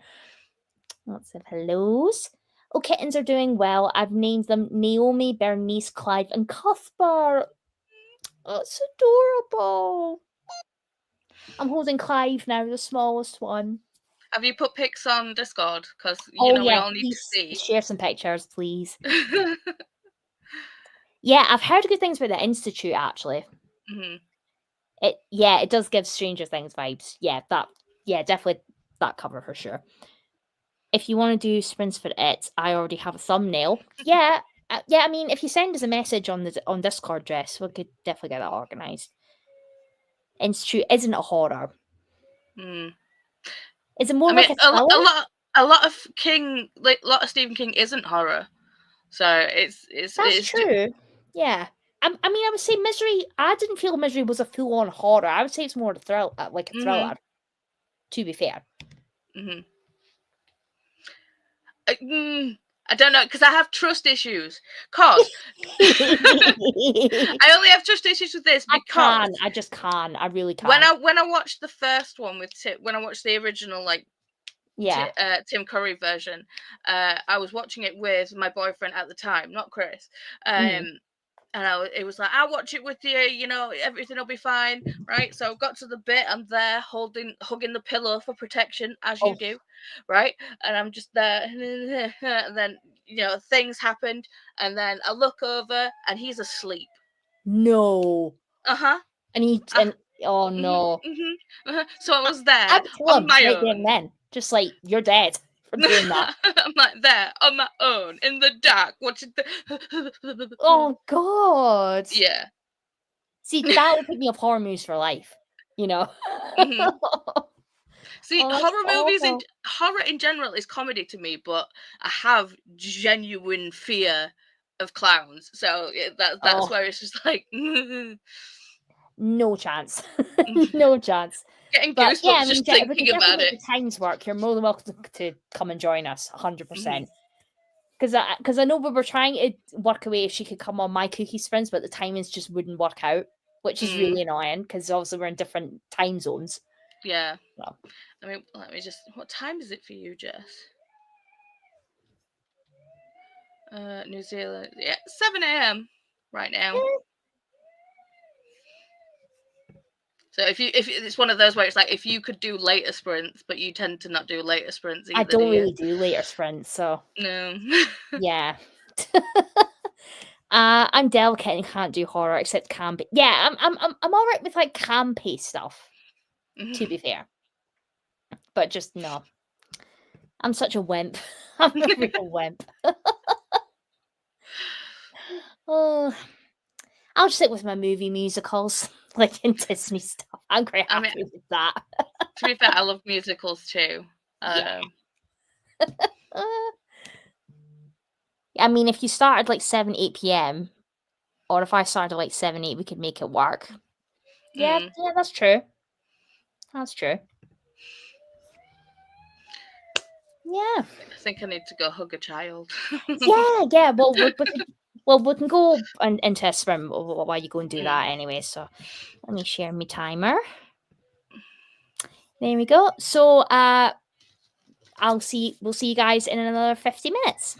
Lots of hellos. Oh, kittens are doing well. I've named them Naomi, Bernice, Clive, and Cuthbert. Oh, it's adorable. I'm holding Clive now, the smallest one. Have you put pics on Discord? Because we all need to see. Share some pictures, please. Yeah, I've heard good things about the Institute actually. It does give Stranger Things vibes. Definitely that cover for sure. If you want to do sprints for it, I already have a thumbnail. Yeah, I mean, if you send us a message on Discord, Jess, we could definitely get that organised. Institute isn't a horror. Is it more like a thriller? A lot of Stephen King isn't horror, so it's true. Yeah, I mean, I would say Misery. I didn't feel Misery was a full-on horror. I would say it's more a thriller, like a thriller. To be fair. I don't know, because I have trust issues. Cause I only have trust issues with this because I just can't. I really can't. When I watched the first one with when I watched the original Tim Curry version, I was watching it with my boyfriend at the time, not Chris. And it was like, I'll watch it with you, everything will be fine, right? So I got to the bit, I'm there hugging the pillow for protection, as you do, right? And I'm just there, and then, things happened, and then I look over, and he's asleep. No. Uh-huh. And Oh no. So I was there I'd kill on him my right there and own. then. Just like, you're dead for doing that. I'm like there on my own in the dark watching the. Oh god. Yeah. See, that would put me off horror movies for life. You know. Mhm. See, Oh, that's awful. horror in general is comedy to me, but I have genuine fear of clowns. So that's Oh, where it's just like no chance. No chance. getting But yeah, I goosebumps mean, just if we can thinking definitely about make it. the times work, you're more than welcome to come and join us, 100%. Mhm. Because I know we were trying to work away if she could come on my KuKi sprints, but the timings just wouldn't work out, which is Mm, really annoying because obviously we're in different time zones. yeah. So, I mean, let me just. What time is it for you, Jess? New Zealand. Yeah, 7 a.m. right now. So if it's one of those where it's like if you could do later sprints, but you tend to not do later sprints I either, do don't you? really do later sprints, so No. yeah. I'm delicate and can't do horror except campy. Yeah, I'm all right with like campy stuff, to be fair, but just no. I'm such a wimp. I'm a real wimp. Oh, I'll just stick with my movie musicals, like in Disney stuff. I'm quite I mean, happy with that. to be fair, I love musicals too. Yeah. I mean, if you started like 7, 8 p.m., or if I started like 7, 8, we could make it work. Yeah, Mm, yeah, that's true. That's true. Yeah. I think I need to go hug a child. Yeah, yeah. We can go into a swim while you go and do Mm. that anyway. So let me share my timer. There we go. So we'll see you guys in another 50 minutes.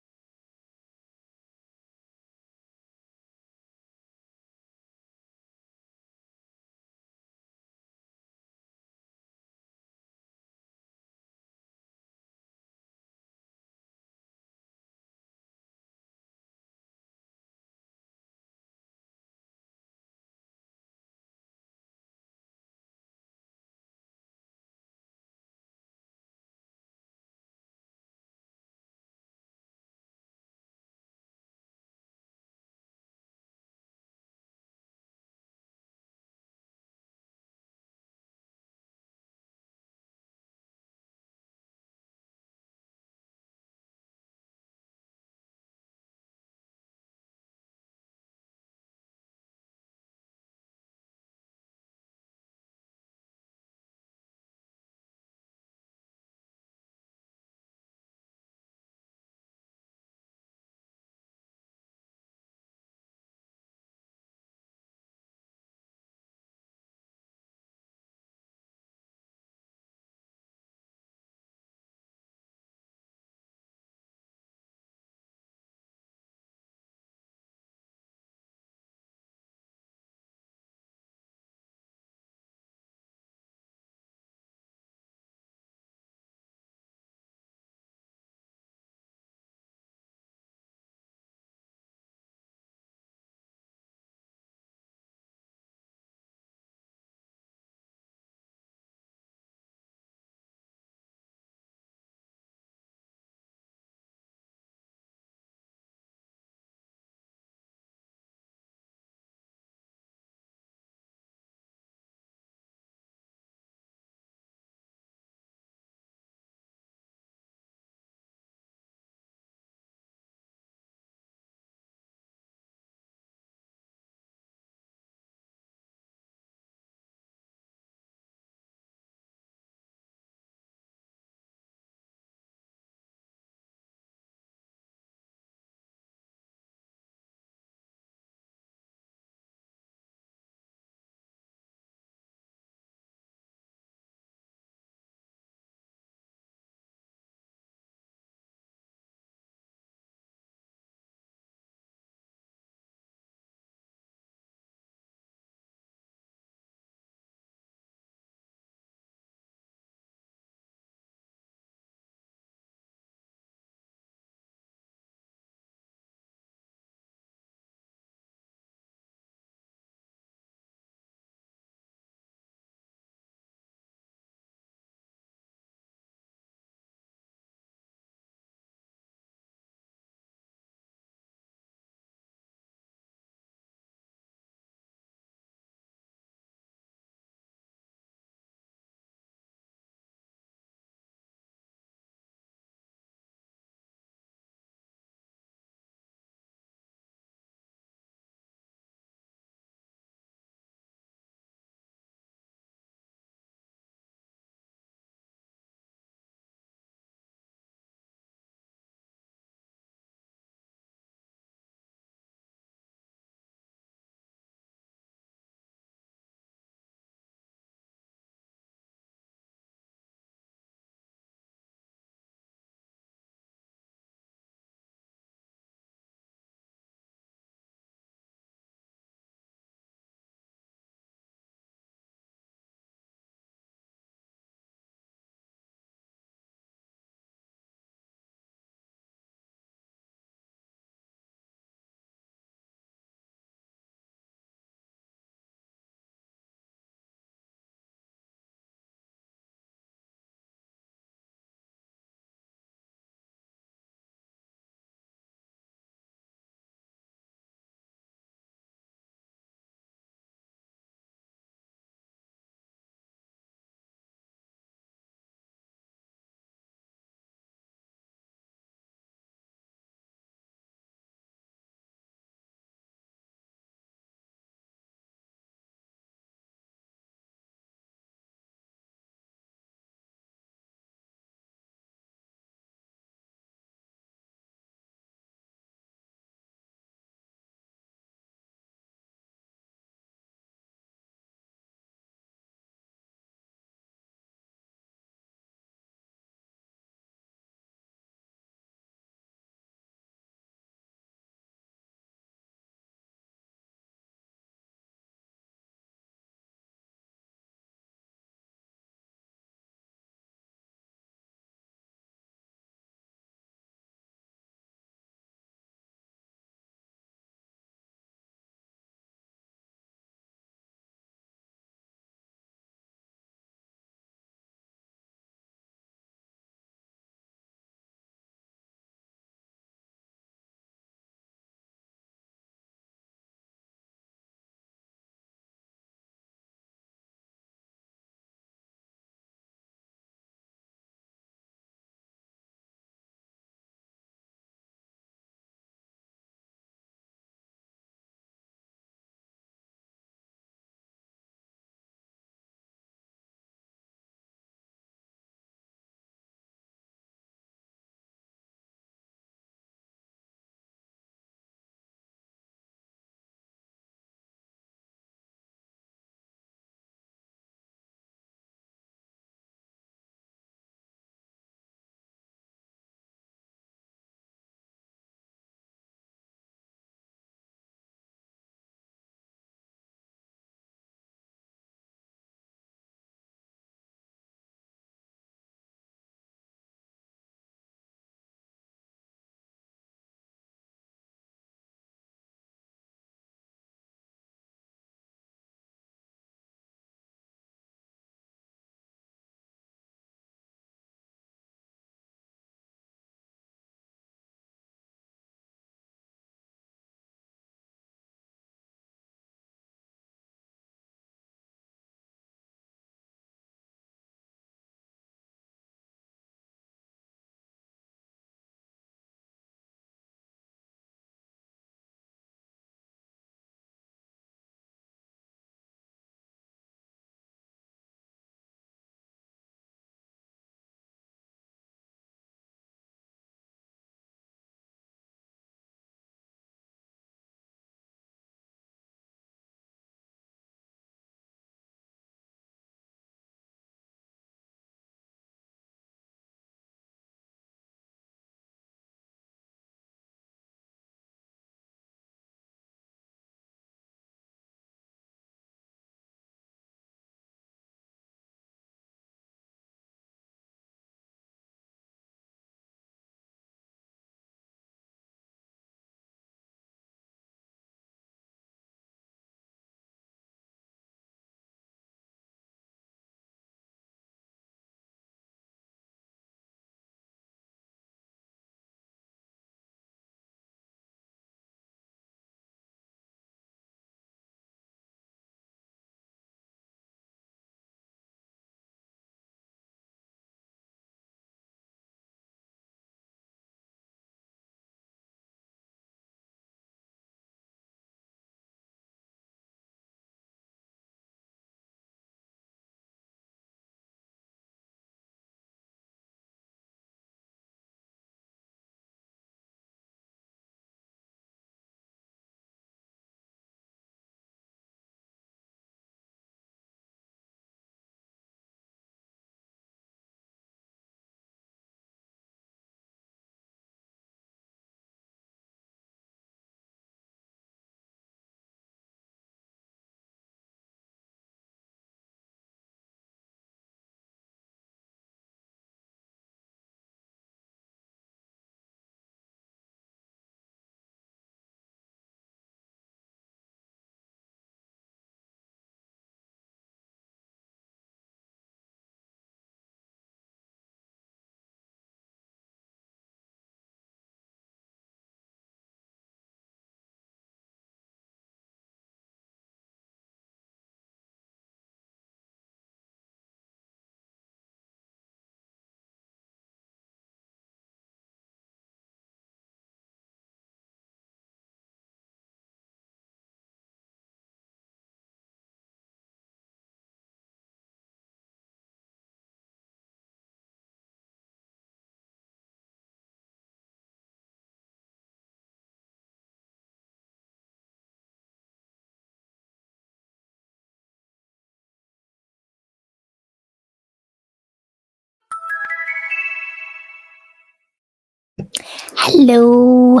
Hello.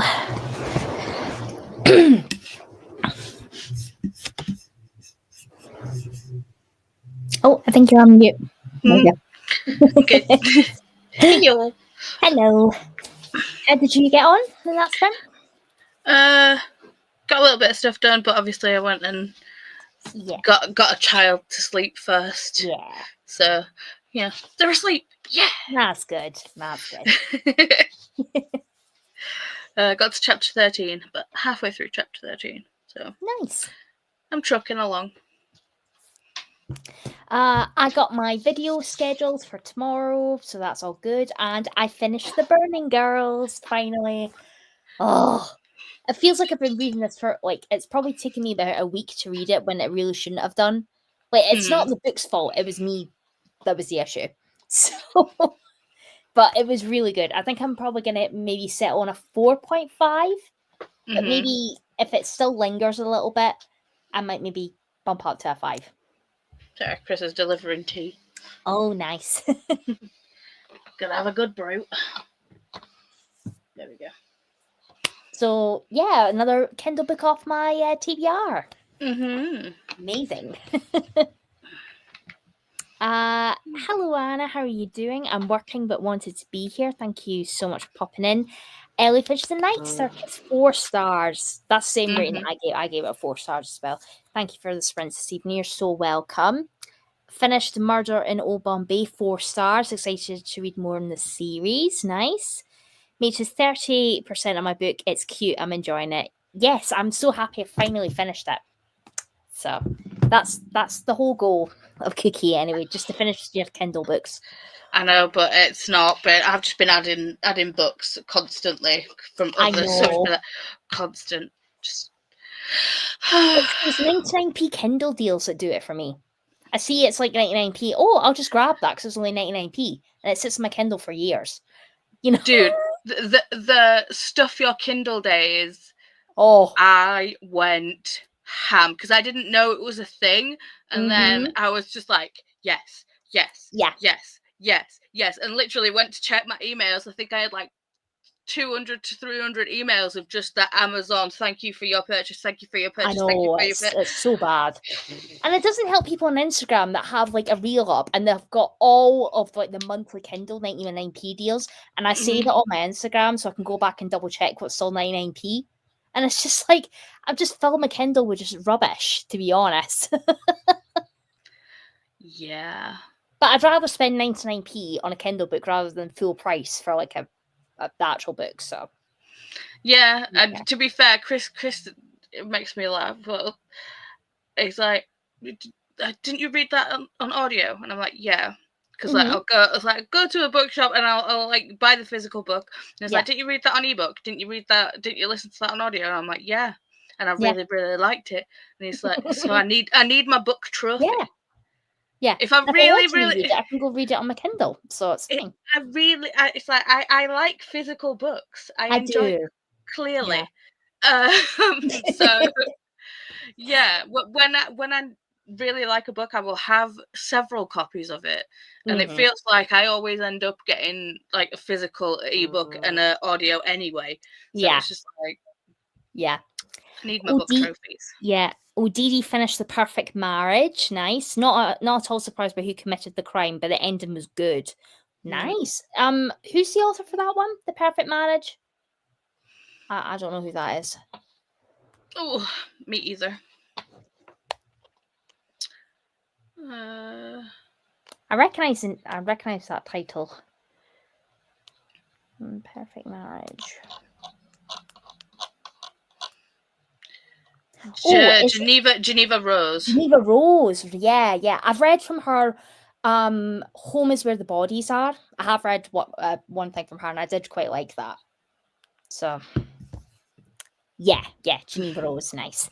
Oh, I think you're on mute. Okay. Hello. Hello. How did you get on in that sprint? Got a little bit of stuff done, but obviously I went and got a child to sleep first. Yeah. So yeah, they're asleep. Yeah. That's good. That's good. Got to chapter 13, but halfway through chapter 13. So Nice. I'm trucking along. I got my video scheduled for tomorrow, so that's all good. And I finished The Burning Girls finally. Oh, it feels like I've been reading this for it's probably taken me about a week to read it when it really shouldn't have done. It's not the book's fault; it was me that was the issue. So, but it was really good. I think I'm probably gonna maybe set on a 4.5, but maybe if it still lingers a little bit, I might maybe bump up to a 5. Sorry, Chris is delivering tea. Oh, nice. Gonna have a good brew. There we go. So yeah, another Kindle book off my TBR. Amazing. Hello Anna, how are you doing? I'm working but wanted to be here. Thank you so much for popping in. Ellie the Night Circus, 4 stars. That's the same rating I gave it 4 stars as well. Thank you for the sprint this evening. You're so welcome. Finished Murder in Old Bombay, 4 stars. Excited to read more in the series. Nice. Made is 30% of my book. It's cute. I'm enjoying it. Yes, I'm so happy I finally finished it. So that's the whole goal of KuKi anyway, just to finish your Kindle books. I know, but it's not. But I've just been adding books constantly from other stuff. Constant. Just it's 99p Kindle deals that do it for me. I see it's like 99p. Oh, I'll just grab that because it's only 99p, and it sits in my Kindle for years. You know, dude, the stuff your Kindle days. Oh, I went ham because I didn't know it was a thing, and then I was just like, yes, and literally went to check my emails. I think I had like 200 to 300 emails of just that Amazon thank you for your purchase, thank you for your purchase. I know, it's so bad. And it doesn't help people on Instagram that have like a reel up and they've got all of like the monthly Kindle 99p deals, and I save it on my Instagram so I can go back and double check what's still 99p. And it's just like I've just filled my Kindle with just rubbish, to be honest. Yeah. But I'd rather spend 99p on a Kindle book rather than full price for like the actual book. So yeah, and to be fair, Chris it makes me laugh. Well, it's like, didn't you read that on audio? And I'm like, yeah, because like I'll go to a bookshop and I'll like buy the physical book. And it's like, didn't you read that on ebook? Didn't you read that? Didn't you listen to that on audio? And I'm like, yeah, and I really liked it. And he's like, so I need my book trophy. Yeah. If I really read it, I can go read it on my Kindle, so it's fine. It's like I like physical books. I enjoy do. Clearly. Yeah. So yeah, when I really like a book, I will have several copies of it, and it feels like I always end up getting like a physical ebook and an audio anyway. So it's just like, I need my book trophies. Yeah. Didi finished The Perfect Marriage. Nice. Not at all surprised by who committed the crime, but the ending was good. Nice. Who's the author for that one? The Perfect Marriage? I don't know who that is. Oh, me either. I recognize that title. Perfect Marriage. Geneva Rose. Geneva Rose, yeah. I've read from her. Home is Where the Bodies Are. I have read one thing from her, and I did quite like that. So, yeah, Geneva Rose, nice.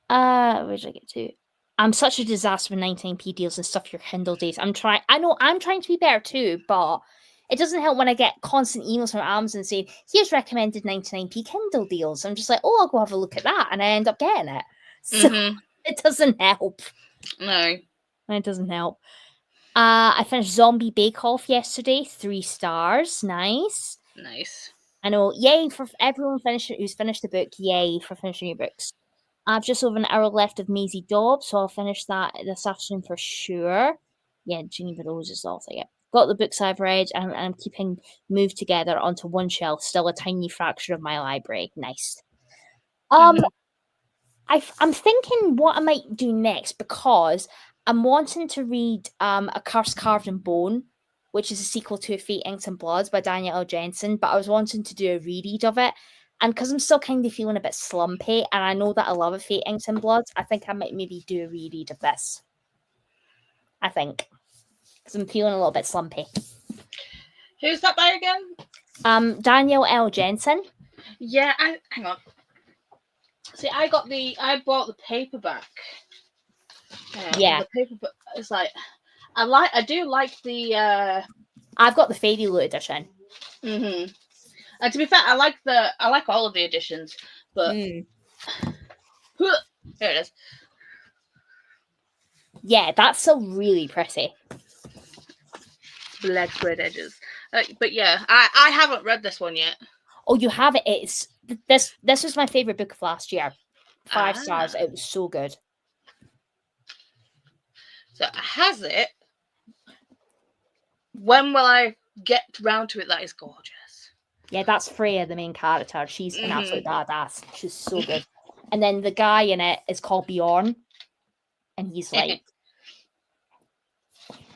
Where did I get to? I'm such a disaster with 99p deals and stuff your Kindle days. I'm trying to be better too, but it doesn't help when I get constant emails from Amazon saying, here's recommended 99p Kindle deals. I'm just like, oh, I'll go have a look at that. And I end up getting it. So it doesn't help. No. It doesn't help. I finished Zombie Bake Off yesterday. 3 stars. Nice. I know. Yay for everyone who's finished the book. Yay for finishing your books. I've just over an hour left of Maisie Dobbs, so I'll finish that this afternoon for sure. Yeah, Geneva Roses also. Yeah, got the books I've read, and I'm keeping Moved Together onto one shelf. Still a tiny fraction of my library. Nice. I'm thinking what I might do next because I'm wanting to read A Curse Carved in Bone, which is a sequel to A Fate Inks and Bloods by Daniel L. Jensen, but I was wanting to do a reread of it. And because I'm still kind of feeling a bit slumpy, and I know that I love A Fate Inks and Bloods, I think I might maybe do a reread of this. I think. Because I'm feeling a little bit slumpy. Who's that by again? Daniel L. Jensen. Yeah, hang on. See, I bought the paperback. Yeah. The paperback is like, I do like the. I've got the Fairy Loot edition. Mm-hmm. And to be fair, I like all of the editions, but here it is. Yeah, that's still really pretty. Black squared edges. But yeah, I haven't read this one yet. Oh, you have it? It's this was my favorite book of last year. 5 stars. It was so good. So has it? When will I get round to it? That is gorgeous. Yeah, that's Freya, the main character. She's an absolute badass. She's so good. And then the guy in it is called Bjorn, and he's like.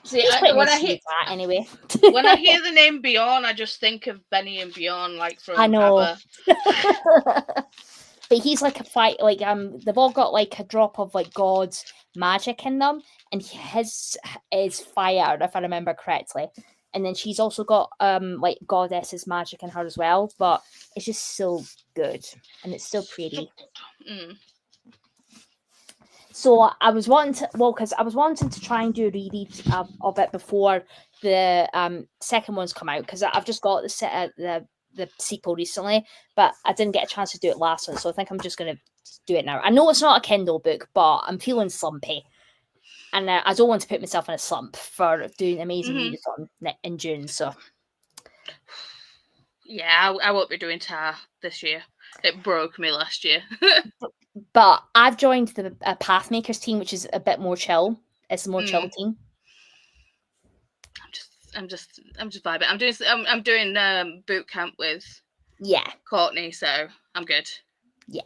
See, when I hear that anyway. When I hear the name Bjorn, I just think of Benny and Bjorn, like from. I know. But he's like a fight, like they've all got like a drop of like God's magic in them, and his is fire, if I remember correctly. And then she's also got like Goddess's magic in her as well, but it's just so good and it's still pretty. So I was wanting to try and do a reread of it before the second one's come out, because I've just got the sequel recently, but I didn't get a chance to do it last one, so I think I'm just going to do it now. I know it's not a Kindle book, but I'm feeling slumpy, and I don't want to put myself in a slump for doing Amazing Readathon in June. So yeah, I won't be doing TAR this year. It broke me last year. But I've joined the Pathmakers team, which is a bit more chill. It's a more chill team. I'm just vibing. I'm doing boot camp with Courtney, so I'm good. Yeah.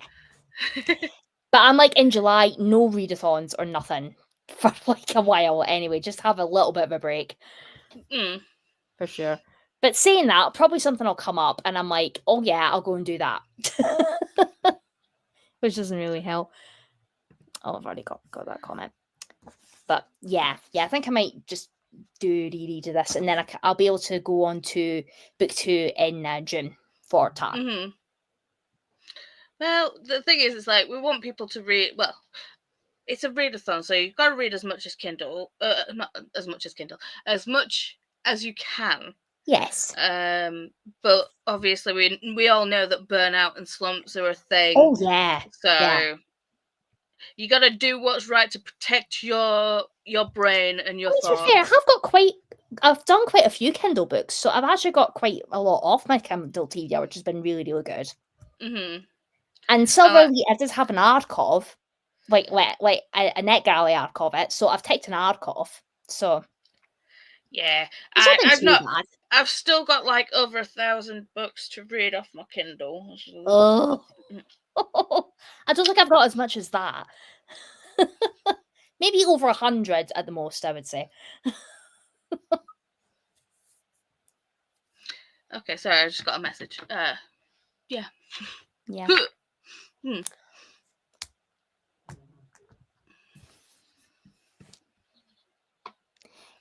But I'm like in July, no readathons or nothing for like a while anyway. Just have a little bit of a break. For sure. But saying that, probably something will come up and I'm like, oh yeah, I'll go and do that. Which doesn't really help. Oh, I've already got that comment. But yeah, I think I might just do reread of this, and then I'll be able to go on to book 2 in June for TAR. Well, the thing is, it's like we want people to read. Well, it's a readathon, so you've got to read as much as Kindle, not as much as Kindle, as much as you can. Yes. But obviously, we all know that burnout and slumps are a thing. Oh yeah. So you got to do what's right to protect your brain and your thoughts. To be fair, I've done quite a few Kindle books, so I've actually got quite a lot off my Kindle TBR, which has been really, really good. And Silverly, I did have an archive, like a NetGalley archive of it, so I've taken an archive. So yeah, I've still got like over 1,000 books to read off my Kindle. Oh. I don't think I've got as much as that. Maybe over 100 at the most, I would say. Okay, sorry, I just got a message. Yeah.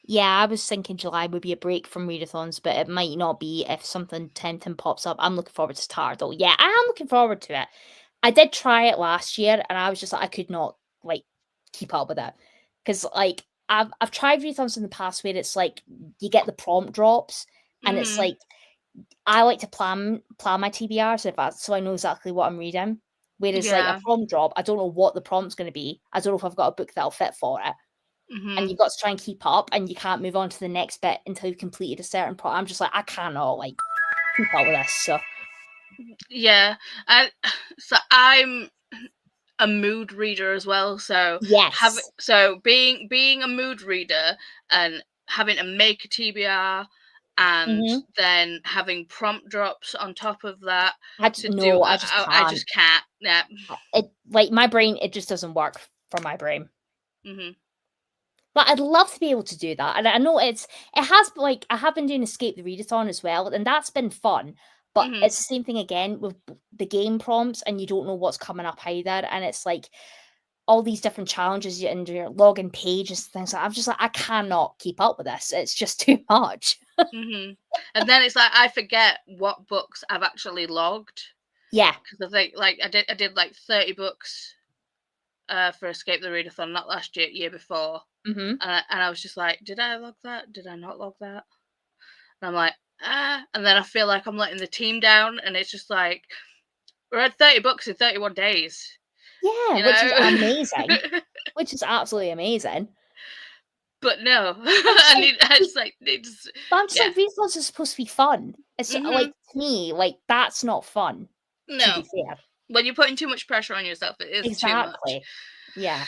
Yeah, I was thinking July would be a break from readathons, but it might not be if something tempting pops up. I'm looking forward to TAR, though. Yeah, I am looking forward to it. I did try it last year, and I was just like, I could not like keep up with it, because like I've tried readathons in the past where it's like you get the prompt drops, and it's like I like to plan my TBRs so I know exactly what I'm reading. Whereas like a prompt drop, I don't know what the prompt's going to be. I don't know if I've got a book that'll fit for it. And you've got to try and keep up, and you can't move on to the next bit until you've completed a certain prompt. I'm just like, I cannot like keep up with this. So Yeah, and so I'm a mood reader as well. So Yes. being a mood reader and having to make a TBR and hmm then having prompt drops on top of that to do, no, I just I can't. just can't. Yeah. It like my brain, it just doesn't work for my brain. Mhm. But I'd love to be able to do that. And I know it has like I have been doing Escape the Readathon as well, and that's been fun. But Mhm. it's the same thing again with the game prompts, and you don't know what's coming up either. And it's like all these different challenges and your login pages and things. I'm just like, I cannot keep up with this. It's just too much. Mhm. And then it's like I forget what books I've actually logged Yeah. because I think like I did like 30 books for Escape the Readathon, not last year, year before. hmm And I was just like, did I log that? Did I not log that? And I'm like, ah. And then I feel like I'm letting the team down. And it's just like, we're at 30 books in 31 days, Yeah, you which is know? amazing. Which is absolutely amazing. But no, I'm just like, I just like, it's, but I'm just yeah. like, readings are supposed to be fun. It's like Hmm. to me, like that's not fun. To No, be fair, when you're putting too much pressure on yourself, it is too much. exactly. Yeah,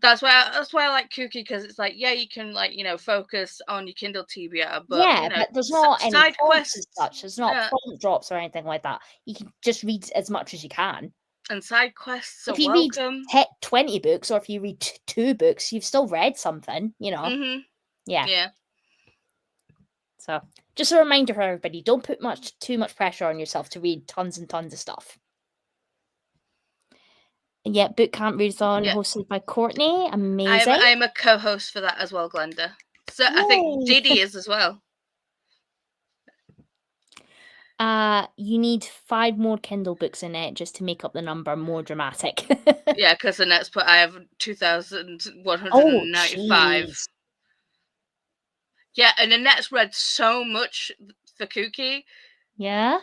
That's why I like KuKi, because it's like, yeah, you can like, focus on your Kindle TBR, but yeah, but there's not any side prompts as quests, such. There's not uh, prompt drops or anything like that. You can just read as much as you can. and side quests are If you read welcome. 20 books, or if you read two books, you've still read something. Hmm. Yeah. Yeah. So just a reminder for everybody: don't put too much pressure on yourself to read tons and tons of stuff. And yeah, Boot Camp Readathon Yeah. hosted by Courtney. Amazing. I am a co-host for that as well, Glenda. So I think Yay! Didi is as well. You need 5 more Kindle books in it just to make up the number more dramatic. Yeah, because the next put I have 2,195. Oh, jeez. Yeah, and Annette's read so much for KuKi, Yeah?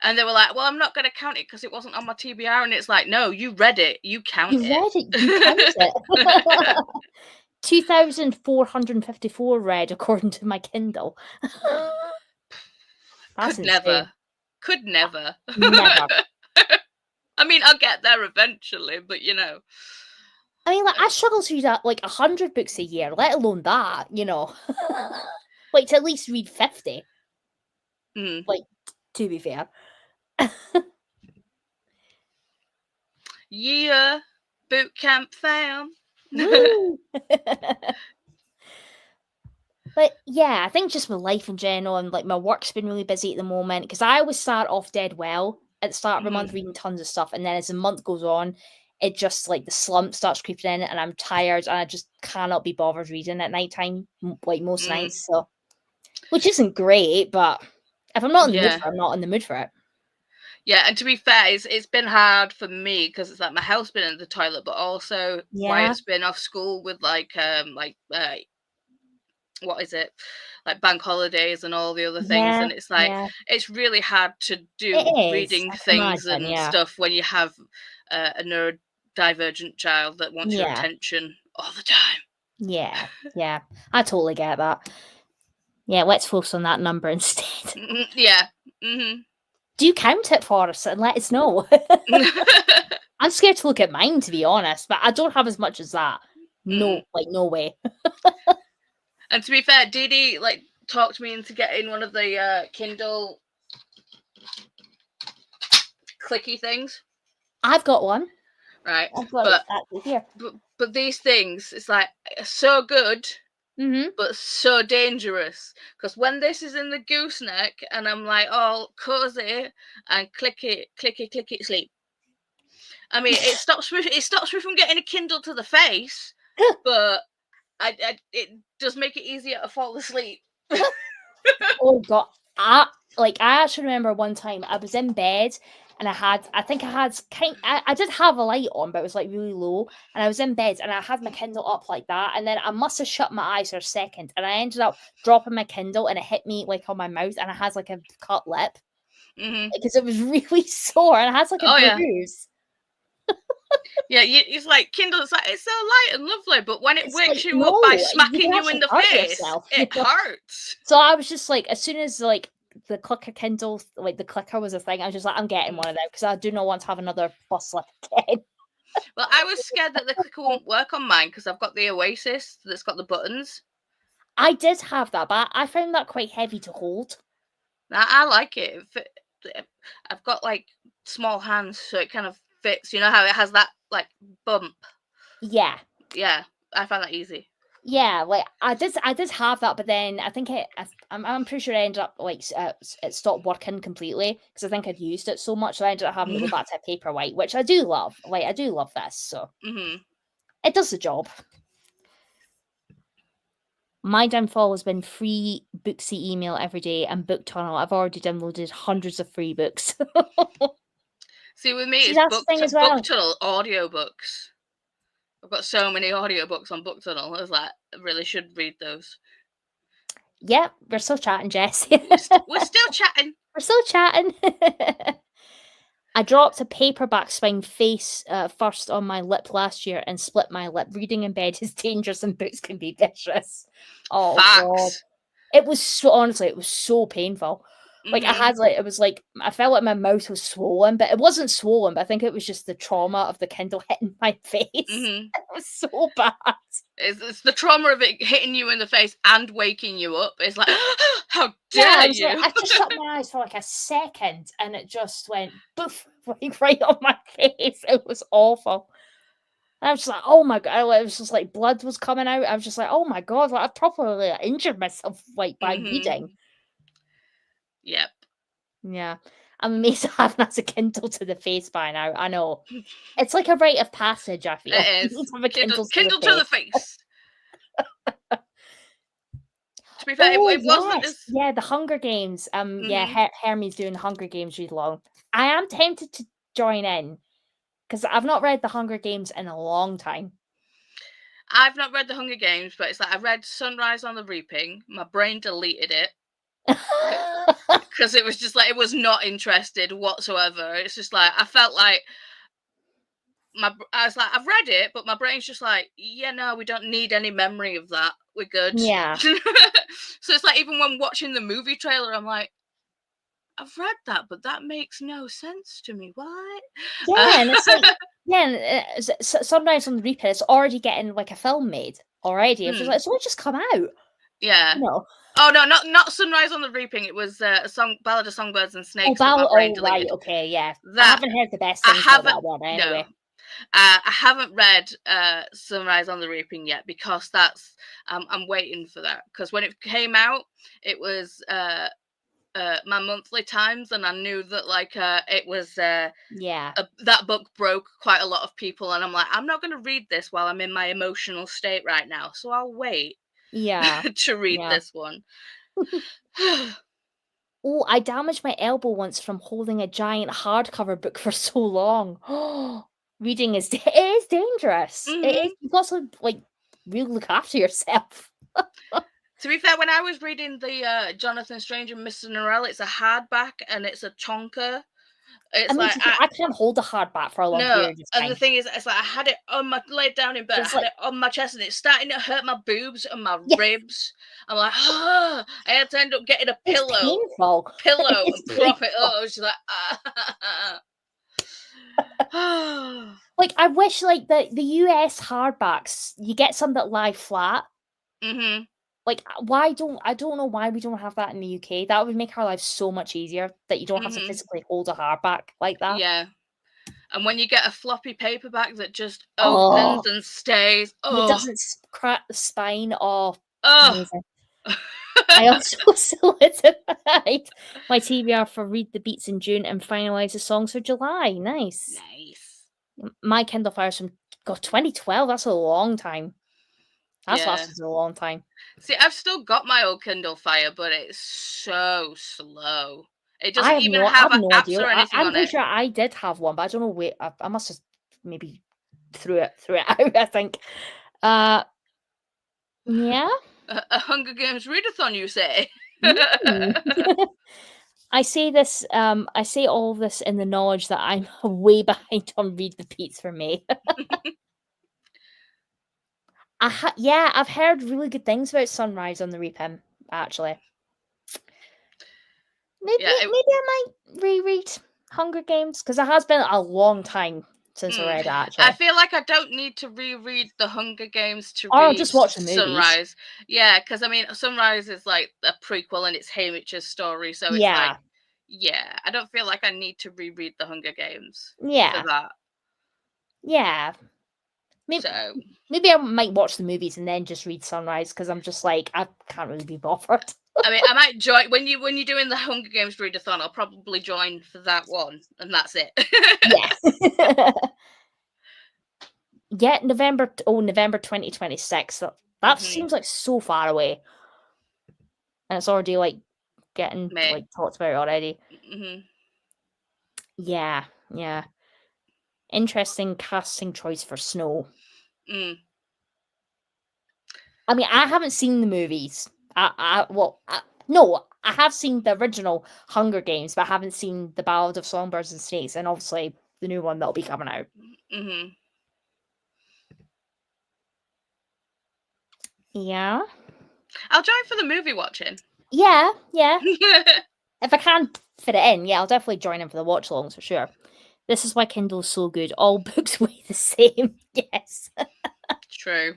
and they were like, "Well, I'm not going to count it because it wasn't on my TBR." And it's like, no, you read it, you count You it. read it, you count it. 2,454 read according to my Kindle. That's Could insane. never, could never. Never. I mean, I'll get there eventually, but I mean, like, I struggle to read like 100 books a year, let alone that, like, to at least read 50, mm. like, to be fair. Yeah, boot camp fam. Woo! But yeah, I think just with life in general and like my work's been really busy at the moment because I always start off dead well at the start of the Mhm. month reading tons of stuff, and then as the month goes on, it just like the slump starts creeping in, and I'm tired and I just cannot be bothered reading at nighttime, like most Mm. nights. So, which isn't great, but if I'm not in the mood Yeah. for it, I'm not in the mood for it. Yeah, and to be fair, it's been hard for me because it's like my house been in the toilet, but also Yeah, Wyatt's been off school with what is it, like bank holidays and all the other things, yeah, and it's like yeah. it's really hard to It do is. reading I can things imagine. and Yeah, stuff when you have a neurodivergent child that wants your yeah, attention all the time. yeah, yeah. I totally get that. Yeah, let's focus on that number instead. Yeah. Hmm. Do count it for us and let us know. I'm scared to look at mine, to be honest, but I don't have as much as that. No, Mm-mm. like no way. And to be fair, Dee like talked me into getting one of the Kindle clicky things, I've got one. right? I've got it But actually here. but these things, it's like so good, Mm-hmm. but so dangerous. Because when this is in the gooseneck, and I'm like, oh, cozy, and click it, sleep. I mean, it stops me from getting a Kindle to the face, but it does make it easier to fall asleep. Oh god, I actually remember one time I was in bed and I did have a light on, but it was like really low, and I was in bed and I had my Kindle up like that, and then I must have shut my eyes for a second, and I ended up dropping my Kindle and it hit me like on my mouth, and I had like a cut lip Hmm. because it was really sore, and I had like a Oh yeah. bruise. Yeah, it's like Kindle. It's like it's so light and lovely, but when it It's wakes like, you up no, by you smacking can you in actually the hurt face, yourself. it hurts. So I was just like, as soon as like the clicker Kindle, like the clicker was a thing, I was just like, I'm getting one of them because I do not want to have another bus again. Well, I was scared that the clicker won't work on mine because I've got the Oasis that's got the buttons. I did have that, but I found that quite heavy to hold. I like it. I've got like small hands, so it kind of fits. You know how it has that like bump? Yeah. Yeah, I find that easy. Yeah, like I did have that, but then I think I'm pretty sure I ended up like it stopped working completely because I think I'd used it so much, so I ended up having to go back to a Paperwhite, which I do love. Like I do love this, so it does the job. My downfall has been free Booksy email every day and Book Tunnel. I've already downloaded hundreds of free books. See, with me, See, it's that's the thing as well. Book Tunnel audiobooks. I've got so many audiobooks on Book Tunnel. I was like, I really should read those. Yep, we're still chatting, Jessie. We're still chatting. We're still chatting. I dropped a paperback swing face first on my lip last year and split my lip. Reading in bed is dangerous and books can be vicious. Oh, Facts. God. It was so, honestly, it was so painful. Like, I had, like, it was like, I felt like my mouth was swollen, but it wasn't swollen, but I think it was just the trauma of the Kindle hitting my face. It was so bad. It's the trauma of it hitting you in the face and waking you up. It's like, how dare you? Like, I just shut my eyes for like a second and it just went boof, like right on my face. It was awful. And I was just like, oh my God. It was just like blood was coming out. I was just like, oh my God, like, I properly like, injured myself like by reading. Yep. Yeah. I'm amazed I haven't had a Kindle to the face by now. I know. It's like a rite of passage, I feel. It is. Kindle to the face. To be fair, it wasn't as... Yeah, the Hunger Games. Yeah, Hermes doing Hunger Games read along. I am tempted to join in because I've not read the Hunger Games in a long time. I've not read the Hunger Games, but it's like I read Sunrise on the Reaping. My brain deleted it because it was just like it was not interested whatsoever. It's just like I felt like I was like, I've read it, but my brain's just like, yeah, no, we don't need any memory of that. We're good. Yeah. So it's like even when watching the movie trailer, I'm like, I've read that, but that makes no sense to me. What? Yeah, and it's like, Sunrise on the Reaper, it's already getting like a film made already. It's just like, so it just come out. Yeah. No. Oh no, not Sunrise on the Reaping. It was a song, Ballad of Songbirds and Snakes. Right, okay, yeah. I haven't heard the best things about that one anyway. No. I haven't read Sunrise on the Reaping yet because that's I'm waiting for that because when it came out, it was my monthly times, and I knew that like it was that book broke quite a lot of people, and I'm like, I'm not going to read this while I'm in my emotional state right now, so I'll wait. To read this one. Oh, I damaged my elbow once from holding a giant hardcover book for so long. Reading is it is dangerous. It is. You've got to like really look after yourself. To be fair, when I was reading the Jonathan Strange and Mr. Norrell, it's a hardback and it's a chonker. It's I can't hold a hardback for a long period of time. And the thing is, it's like I had it on my laid down in bed, I had it on my chest, and it's starting to hurt my boobs and my ribs. I'm like, I had to end up getting a pillow and prop it up. I was just like, like I wish like the US hardbacks, you get some that lie flat. Like I don't know why we don't have that in the UK. That would make our lives so much easier that you don't have to physically hold a hardback like that. Yeah. And when you get a floppy paperback that just opens and stays, it doesn't crack the spine off. Amazing. I also solidified my TBR for Read the Beats in June and finalised the songs for July. Nice. My Kindle Fire's from 2012. That's a long time. That's lasted a long time. See, I've still got my old Kindle Fire, but it's so slow. It doesn't even have apps or anything on it. I'm pretty sure I did have one, but I don't know. Wait, I must have maybe threw it out. I think. Yeah. A Hunger Games readathon, you say? I say this. I say all this in the knowledge that I'm way behind on Read the Beats for May. I've heard really good things about Sunrise on the Reaping, actually. Maybe Yeah, I might reread Hunger Games because it has been a long time since I read it, I actually. feel like I don't need to reread The Hunger Games to Or I'll read just watch the movies. Sunrise. Yeah, because I mean, Sunrise is like a prequel and it's Haymitch's story, so it's like, Yeah, I don't feel like I need to reread The Hunger Games for yeah, that. yeah. So Maybe I might watch the movies and then just read Sunrise because I'm just like I can't really be bothered. I mean, I might join when you're doing the Hunger Games readathon. I'll probably join for that one, and that's it. Yeah. Yeah, November 2026. That seems like so far away. And it's already like getting May. like talked about already. hmm Yeah, yeah. Interesting casting choice for Snow. Mm. I mean, I haven't seen the movies. No, I have seen the original Hunger Games, but I haven't seen the Ballad of Songbirds and Snakes, and obviously the new one that'll be coming out. hmm Yeah. I'll join for the movie watching. Yeah, yeah. If I can fit it in, yeah, I'll definitely join in for the watch alongs for sure. This is why Kindle's so good. All books weigh the same. Yes. True.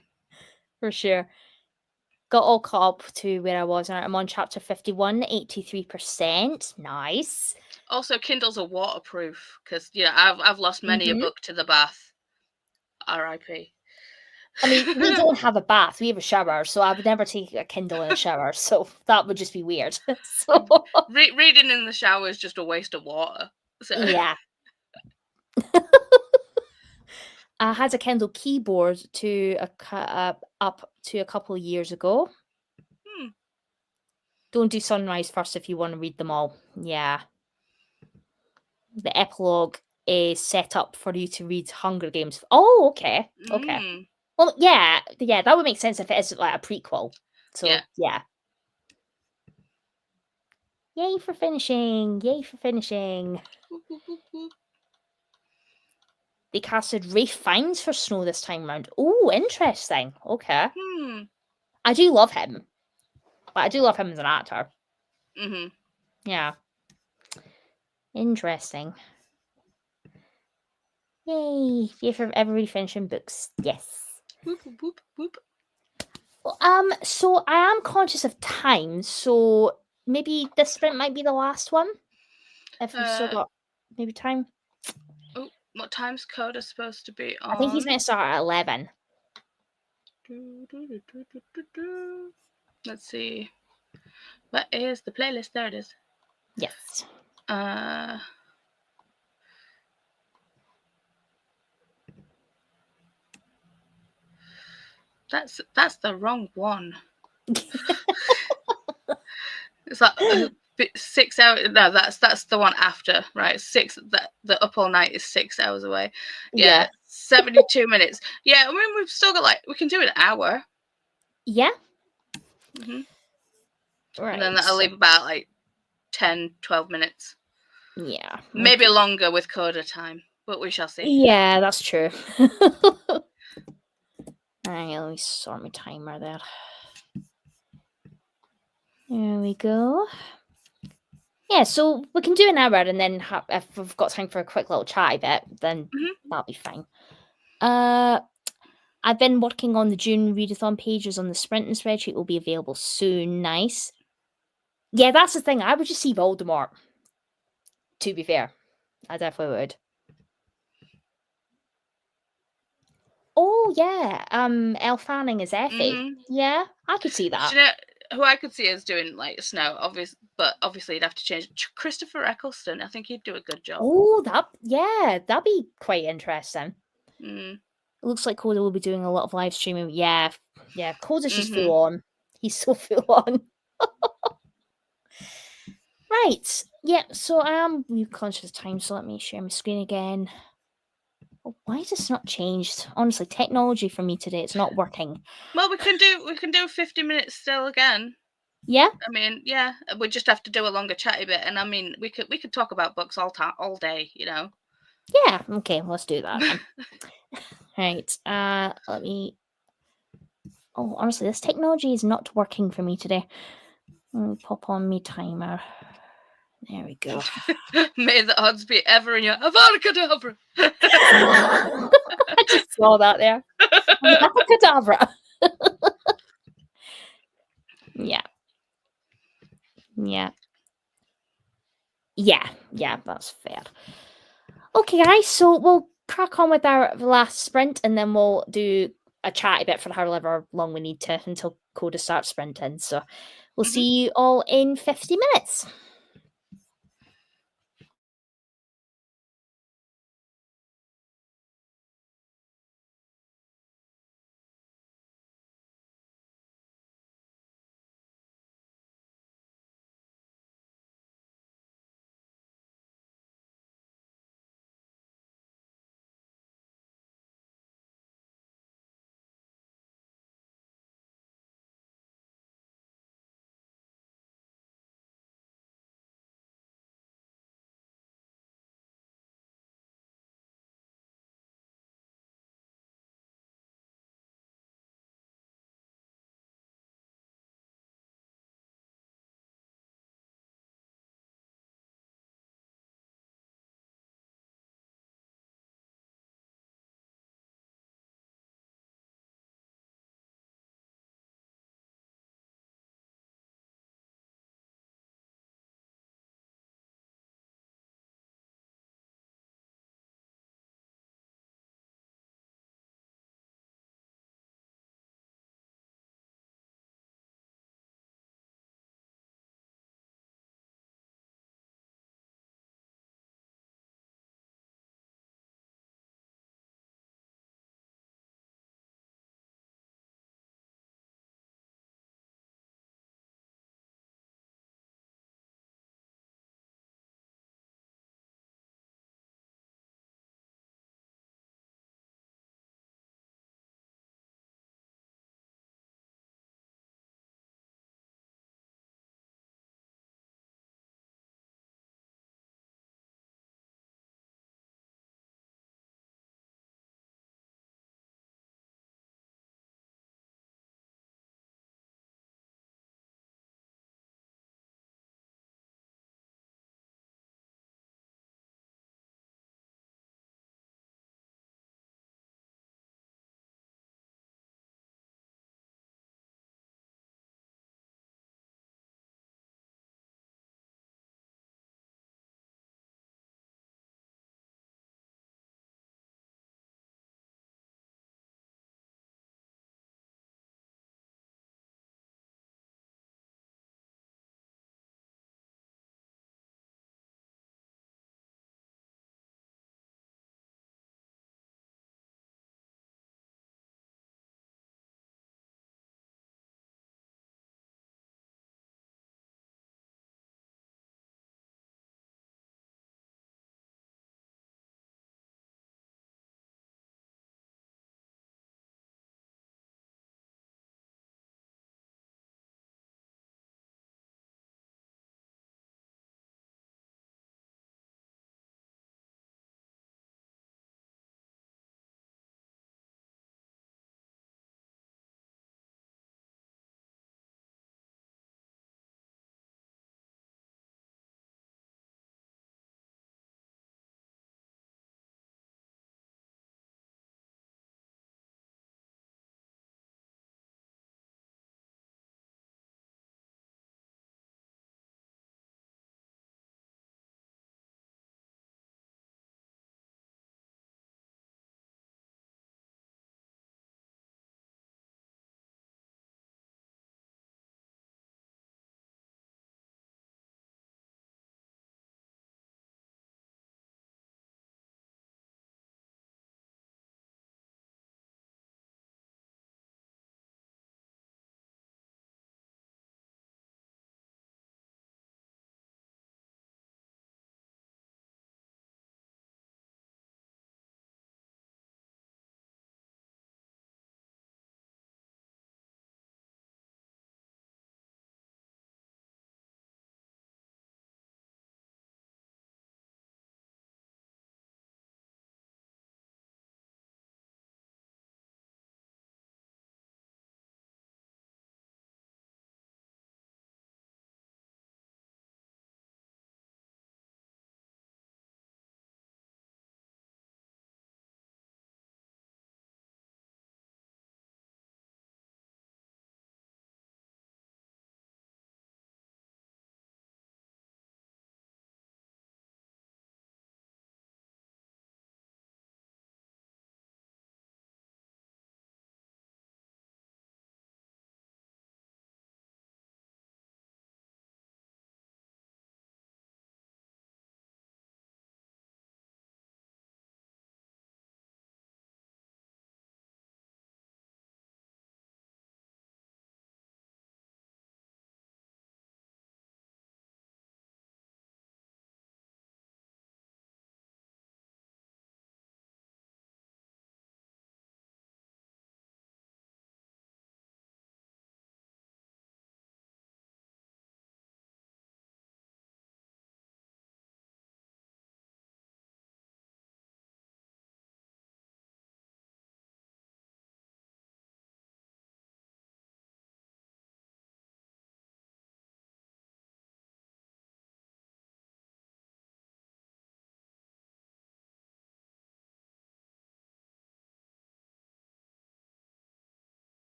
For sure. Got all caught up to where I was. I'm on chapter 51, 83%. Nice. Also, Kindles are waterproof because I've lost many a book to the bath. R.I.P. I mean, we don't have a bath. We have a shower, so I would never take a Kindle in a shower. So that would just be weird. So Reading in the shower is just a waste of water. So. yeah. I had a Kindle keyboard up to a couple of years ago. Don't do Sunrise first if you want to read them all. Yeah. The epilogue is set up for you to read Hunger Games. Oh, okay. Okay. Well, yeah, that would make sense if it is like a prequel. So, yeah. Yay for finishing. Yay for finishing. They casted Rafe Fiennes for Snow this time round. Oh, interesting. Okay. I do love him. But I do love him as an actor. Yeah. Interesting. Yay. Yay for everybody finishing books. Yes. So I am conscious of time, so maybe this sprint might be the last one. If we've still got maybe time. Oh, what time's Coda supposed to be on? I think he's meant to start at 11. Let's see. What is the playlist? There it is. Yes. That's the wrong one. It's like 6 hours. No, that's the one after, right? The Up All Night is 6 hours away. Yeah. 72 minutes. Yeah, I mean we've still got we can do an hour. Yeah. Right. And then that'll leave about 10, 12 minutes. Yeah. Maybe longer with Coda time, but we shall see. Yeah, that's true. Alright, let me sort my timer there. There we go. Yeah, so we can do an hour and then if we've got time for a quick little chat bit, then that'll be fine. I've been working on the June readathon pages on the sprint and spreadsheet will be available soon. Nice. Yeah, that's the thing. I would just see Voldemort. To be fair. I definitely would. Oh yeah. Elle Fanning is Effie. Yeah, I could see that. Do you know who I could see as doing Snow, obviously you'd have to change Christopher Eccleston. I think he'd do a good job. Oh, that'd be quite interesting. It looks like Coda will be doing a lot of live streaming. Yeah. Coda's just full on. He's so full on. Right. Yeah, so I am conscious of time, so let me share my screen again. Oh, why has this not changed? Honestly, technology for me today, it's not working. Well, we can do 50 minutes still again. Yeah? I mean, yeah, we just have to do a longer chatty bit, and I mean, we could talk about books all day, Yeah, okay, let's do that then. Right, let me... Oh, honestly, this technology is not working for me today. Let me pop on me timer. There we go. May the odds be ever in your Avada I just saw that there. Abracadabra. Yeah. Yeah. Yeah, that's fair. Okay, guys, so we'll crack on with our last sprint and then we'll do a chatty bit for however long we need to until Coda starts sprinting. So we'll see you all in 50 minutes.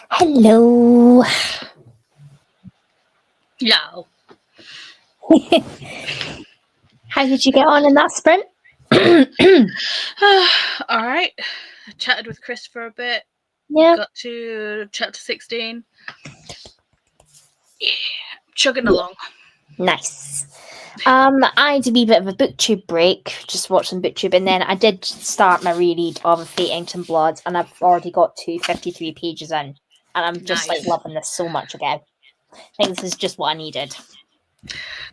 Hello. Yeah. How did you get on in that sprint? All right. I chatted with Chris for a bit. Yeah. Got to chapter 16. Yeah. Chugging along. Nice. I did a wee bit of a booktube break, just watching booktube, and then I did start my reread of A Fate, Ink and Blood, and I've already got to 53 pages in, and I'm just Nice. loving this so much again. I think this is just what I needed.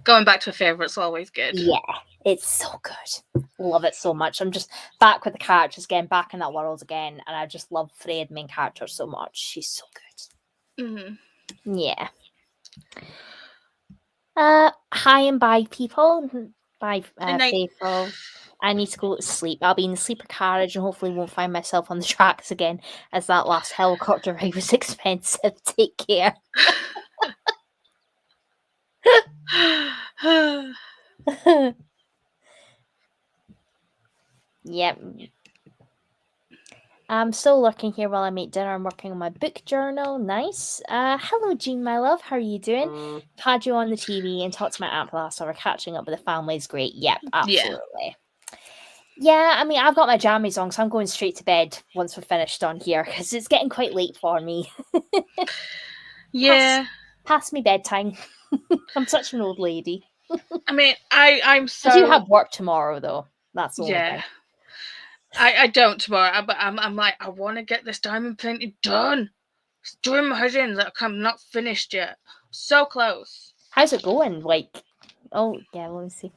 Going back to a favourite's always good. Yeah, it's so good. Love it so much. I'm just back with the characters again, back in that world again, and I just love Freya, the main character, so much. She's so good. Mm-hmm. Yeah. Hi and bye, people. Bye, faithful. I need to go to sleep. I'll be in the sleeper carriage and hopefully won't find myself on the tracks again, as that last helicopter ride was expensive. Take care. Yep. I'm still lurking here while I make dinner. I'm working on my book journal. Nice. Hello, Jean, my love. How are you doing? Had you on the TV and talked to my aunt last hour. Catching up with the family is great. Yep, absolutely. Yeah, I mean, I've got my jammies on, so I'm going straight to bed once we're finished on here because it's getting quite late for me. Yeah. Past me bedtime. I'm such an old lady. I mean, I'm so. I do have work tomorrow, though. That's the only thing. I don't tomorrow, but I'm like, I want to get this diamond painting done. It's doing my head in that I'm not finished yet. So close. How's it going? Like, oh yeah, let me see.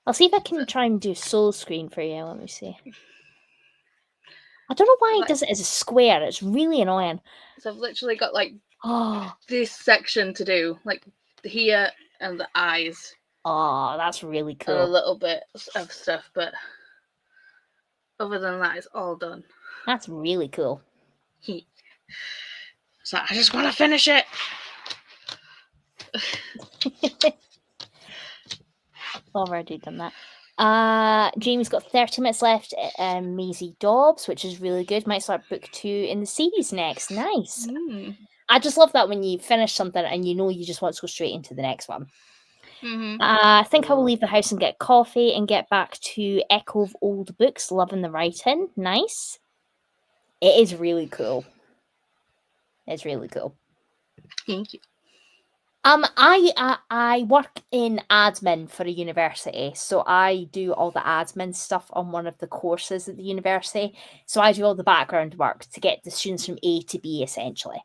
I'll see if I can try and do soul screen for you. Let me see. I don't know why it does it as a square. It's really annoying. So I've literally got like this section to do, like here and the eyes. Oh, that's really cool. And a little bit of stuff, but other than that, it's all done. That's really cool. So I just want to finish it. Already done that. Jamie's got 30 minutes left. Maisie Dobbs, which is really good. Might start book 2 in the series next. Nice. I just love that when you finish something and you know you just want to go straight into the next one. I think I will leave the house and get coffee and get back to Echo of Old Books. Loving the writing. Nice. It is really cool. It's really cool. Thank you. I work in admin for a university, so I do all the admin stuff on one of the courses at the university. So I do all the background work to get the students from A to B, essentially.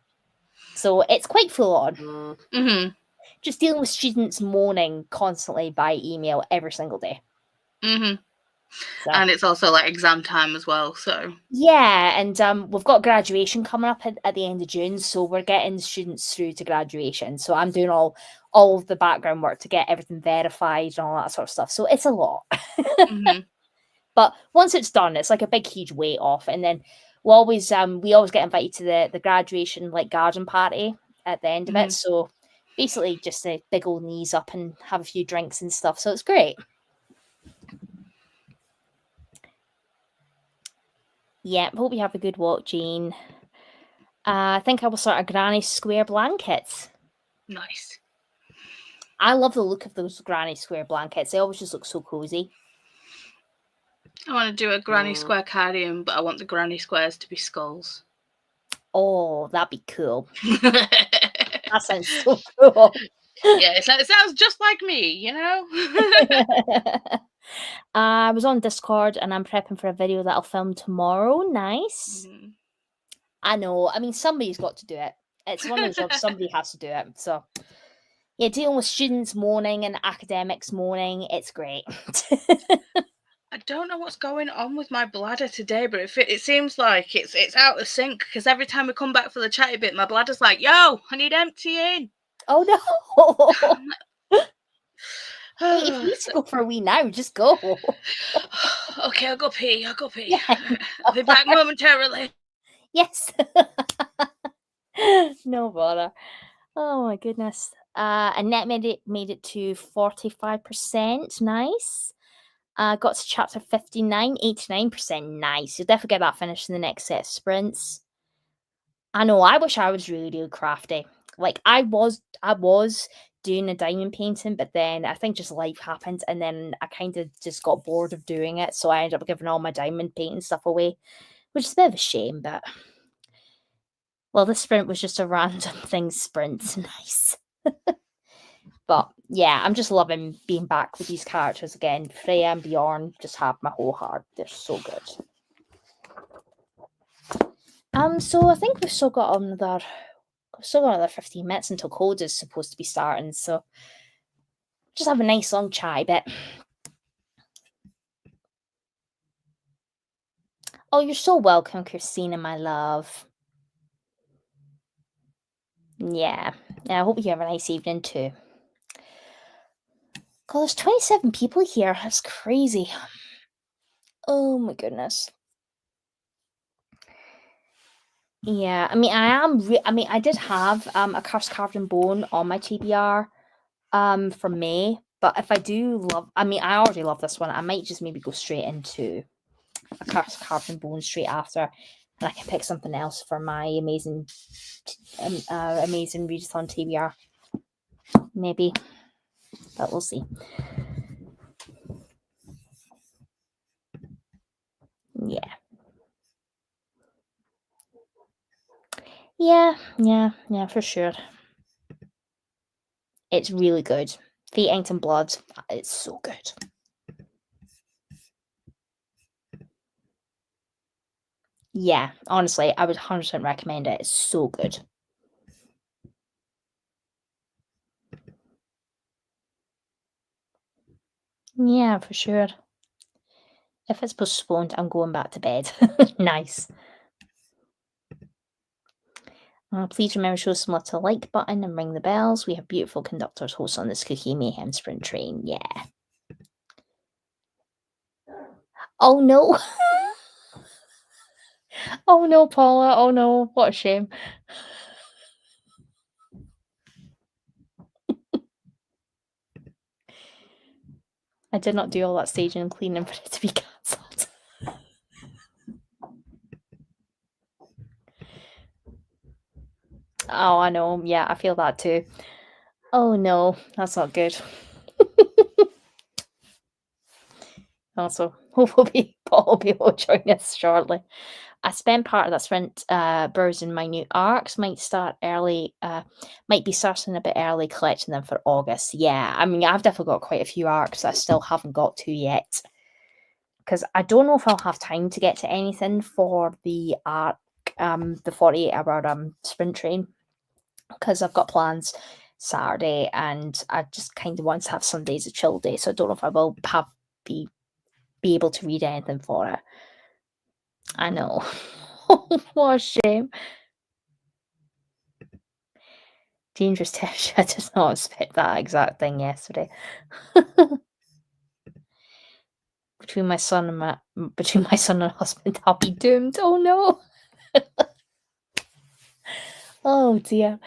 So it's quite full on. Just dealing with students moaning constantly by email every single day. So. And it's also like exam time as well, so yeah, and we've got graduation coming up at the end of June, so we're getting students through to graduation. So I'm doing all of the background work to get everything verified and all that sort of stuff. So it's a lot. But once it's done, it's like a big huge weight off, and then we always get invited to the graduation like garden party at the end of it. So basically just a big old knees up and have a few drinks and stuff. So it's great. Yeah, hope you have a good walk, Jean. I think I will start a granny square blankets. Nice. I love the look of those granny square blankets. They always just look so cozy. I want to do a granny square cardigan, but I want the granny squares to be skulls. Oh, that'd be cool. That sounds so cool. Yeah, it sounds just like me, you know? I was on Discord and I'm prepping for a video that I'll film tomorrow. Nice. I know. I mean, somebody's got to do it. It's one of those jobs, somebody has to do it. So, yeah, dealing with students moaning and academics moaning, it's great. I don't know what's going on with my bladder today, but it seems like it's out of sync because every time we come back for the chatty bit, my bladder's like, yo, I need emptying. Oh, no. Hey, if you need to go for a wee now, just go. Okay, I'll go pee. Yeah. I'll be back momentarily. Yes. No bother. Oh my goodness. Annette made it to 45%. Nice. Got to chapter 59, 89%. Nice. You'll definitely get that finished in the next set of sprints. I know, I wish I was really, really crafty. Like, I was doing a diamond painting, but then I think just life happened, and then I kind of just got bored of doing it, so I ended up giving all my diamond painting stuff away, which is a bit of a shame, but well, this sprint was just a random thing sprint. Nice. But yeah, I'm just loving being back with these characters again. Freya and Bjorn just have my whole heart. They're so good. So I think we've still got another 15 minutes until code is supposed to be starting, so just have a nice long chai bit. Oh, you're so welcome, Christina, my love. Yeah, I hope you have a nice evening too. God, there's 27 people here. That's crazy. Oh my goodness. Yeah, I mean, I did have a Curse Carved in Bone on my TBR from May, but if I do love, I already love this one. I might just maybe go straight into a Curse Carved in Bone straight after, and I can pick something else for my amazing Readathon TBR. Maybe, but we'll see. Yeah, for sure. It's really good. Fate, Ink and Blood. It's so good. Yeah, honestly, I would 100% recommend it. It's so good. Yeah, for sure. If it's postponed, I'm going back to bed. Nice. Please remember to show some love to the like button and ring the bells. We have beautiful conductors hosts on this KuKi MAYhem sprint train. Yeah. Oh no. Oh no, Paula. Oh no. What a shame. I did not do all that staging and cleaning for it to be cancelled. Oh, I know. Yeah, I feel that too. Oh no, that's not good. Also, hopefully Paul will be able to join us shortly. I spent part of that sprint browsing my new arcs. Might be starting a bit early, collecting them for August. Yeah, I've definitely got quite a few arcs I still haven't got to yet. Because I don't know if I'll have time to get to anything for the arc, the 48-hour sprint train. Because I've got plans Saturday, and I just kind of want to have Sundays a chill day. So I don't know if I will be able to read anything for it. I know. What a shame. Dangerous Tish. I did not expect that exact thing yesterday. Between my son and husband, I'll be doomed. Oh no. Oh dear.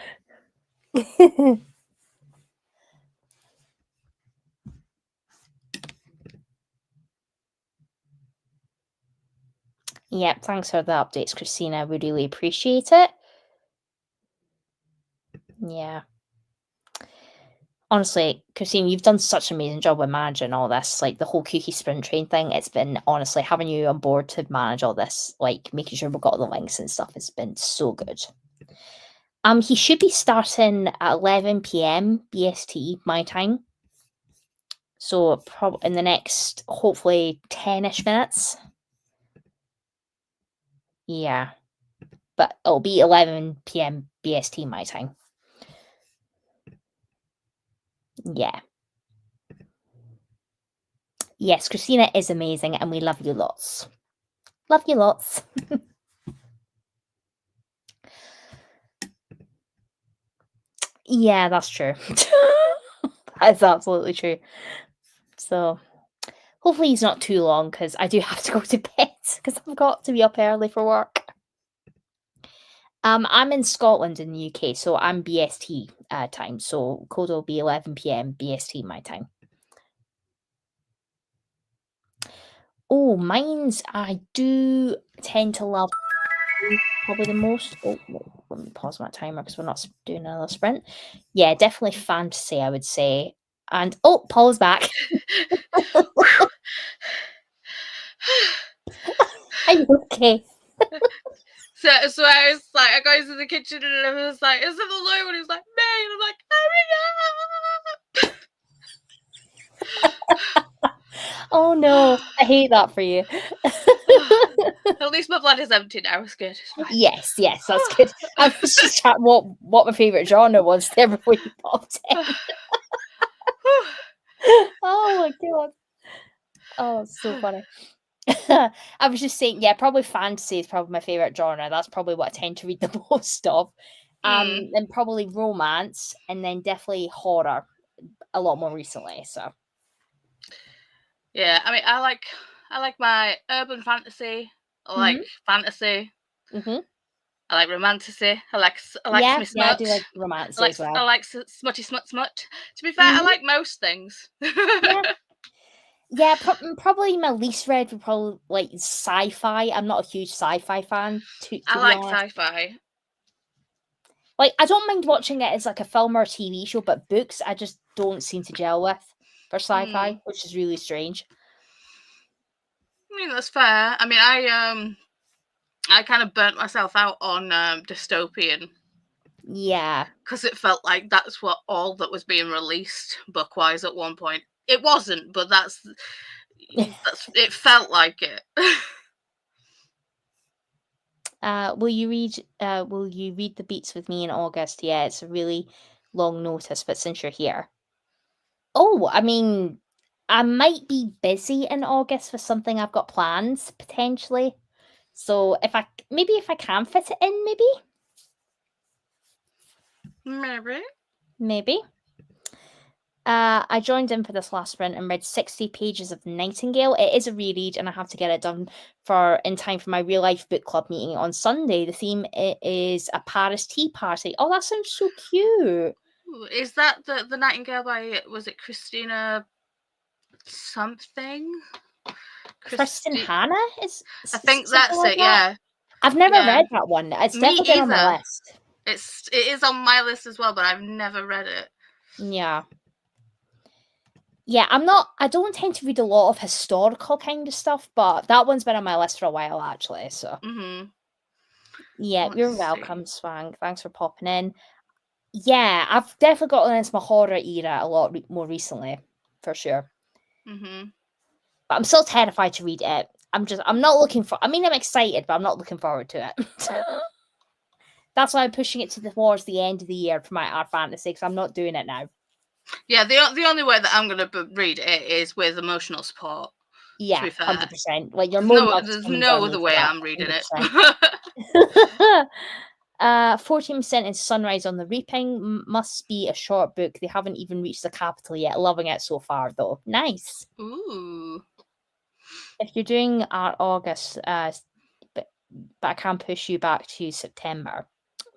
Yeah, thanks for the updates, Christina. We really appreciate it. Yeah. Honestly, Christine, you've done such an amazing job with managing all this. Like the whole KuKi sprint train thing, it's been honestly having you on board to manage all this, like making sure we've got all the links and stuff has been so good. He should be starting at 11 p.m. BST, my time. So probably in the next, hopefully 10-ish minutes. Yeah. But it'll be 11 p.m. BST, my time. Yeah. Yes, Christina is amazing and we love you lots. Love you lots. Yeah, that's true. That's absolutely true. So hopefully he's not too long because I do have to go to bed because I've got to be up early for work. I'm in Scotland in the UK, so I'm BST time. So code will be 11 p.m. BST my time. Oh, mine's I do tend to love probably the most. Oh, let me pause my timer because we're not doing another sprint. Yeah, definitely fantasy, I would say. And Paul's back. Are you okay? So I was like, I go into the kitchen and I was like, is it the loo? And he was like, me. And I'm like, hurry up. Oh no, I hate that for you. At least my blood is empty now. It's good. It's fine. Yes, that's good. I was just chatting what my favourite genre was there before you popped in. Oh my god. Oh, it's so funny. I was just saying, yeah, probably fantasy is probably my favourite genre. That's probably what I tend to read the most of. Then probably romance, and then definitely horror a lot more recently. So yeah, I mean, I like my urban fantasy. I like fantasy. Mm-hmm. I like romantasy. I like Yeah, smut. I do like romance as well. I like smutty smut. To be fair, I like most things. Yeah, probably my least read would probably like sci-fi. I'm not a huge sci-fi fan. To I be like honest. sci-fi. Like, I don't mind watching it as like a film or a TV show, but books I just don't seem to gel with for sci-fi, which is really strange. I mean, that's fair. I mean, I kind of burnt myself out on dystopian. Yeah. Because it felt like that's what all that was being released book-wise at one point. It wasn't, but that's it felt like it. Will you read The Beats with me in August? Yeah, it's a really long notice, but since you're here. Oh, I mean, I might be busy in August for something I've got plans potentially. So if I can fit it in, maybe. I joined in for this last sprint and read 60 pages of Nightingale. It is a reread, and I have to get it done in time for my real life book club meeting on Sunday. The theme is a Paris tea party. Oh, that sounds so cute. Is that the Nightingale by, was it Christina something? Kristen Hanna is. I think that's like it. that? Yeah, I've never read that one. It's definitely been on my list. It is on my list as well, but I've never read it. Yeah. Yeah, I don't tend to read a lot of historical kind of stuff, but that one's been on my list for a while, actually, so. Yeah, you're welcome, Swang. Thanks for popping in. Yeah, I've definitely gotten into my horror era a lot more recently, for sure. But I'm still terrified to read it. I'm not looking for, I'm excited, but I'm not looking forward to it. That's why I'm pushing it towards the end of the year for my art fantasy, because I'm not doing it now. Yeah, the only way that I'm going to read it is with emotional support. Yeah, 100%. Like, your mom. There's no other way I'm reading 100%. it. 14% is Sunrise on the Reaping. Must be a short book. They haven't even reached the capital yet. Loving it so far, though. Nice. Ooh. If you're doing August, but I can push you back to September.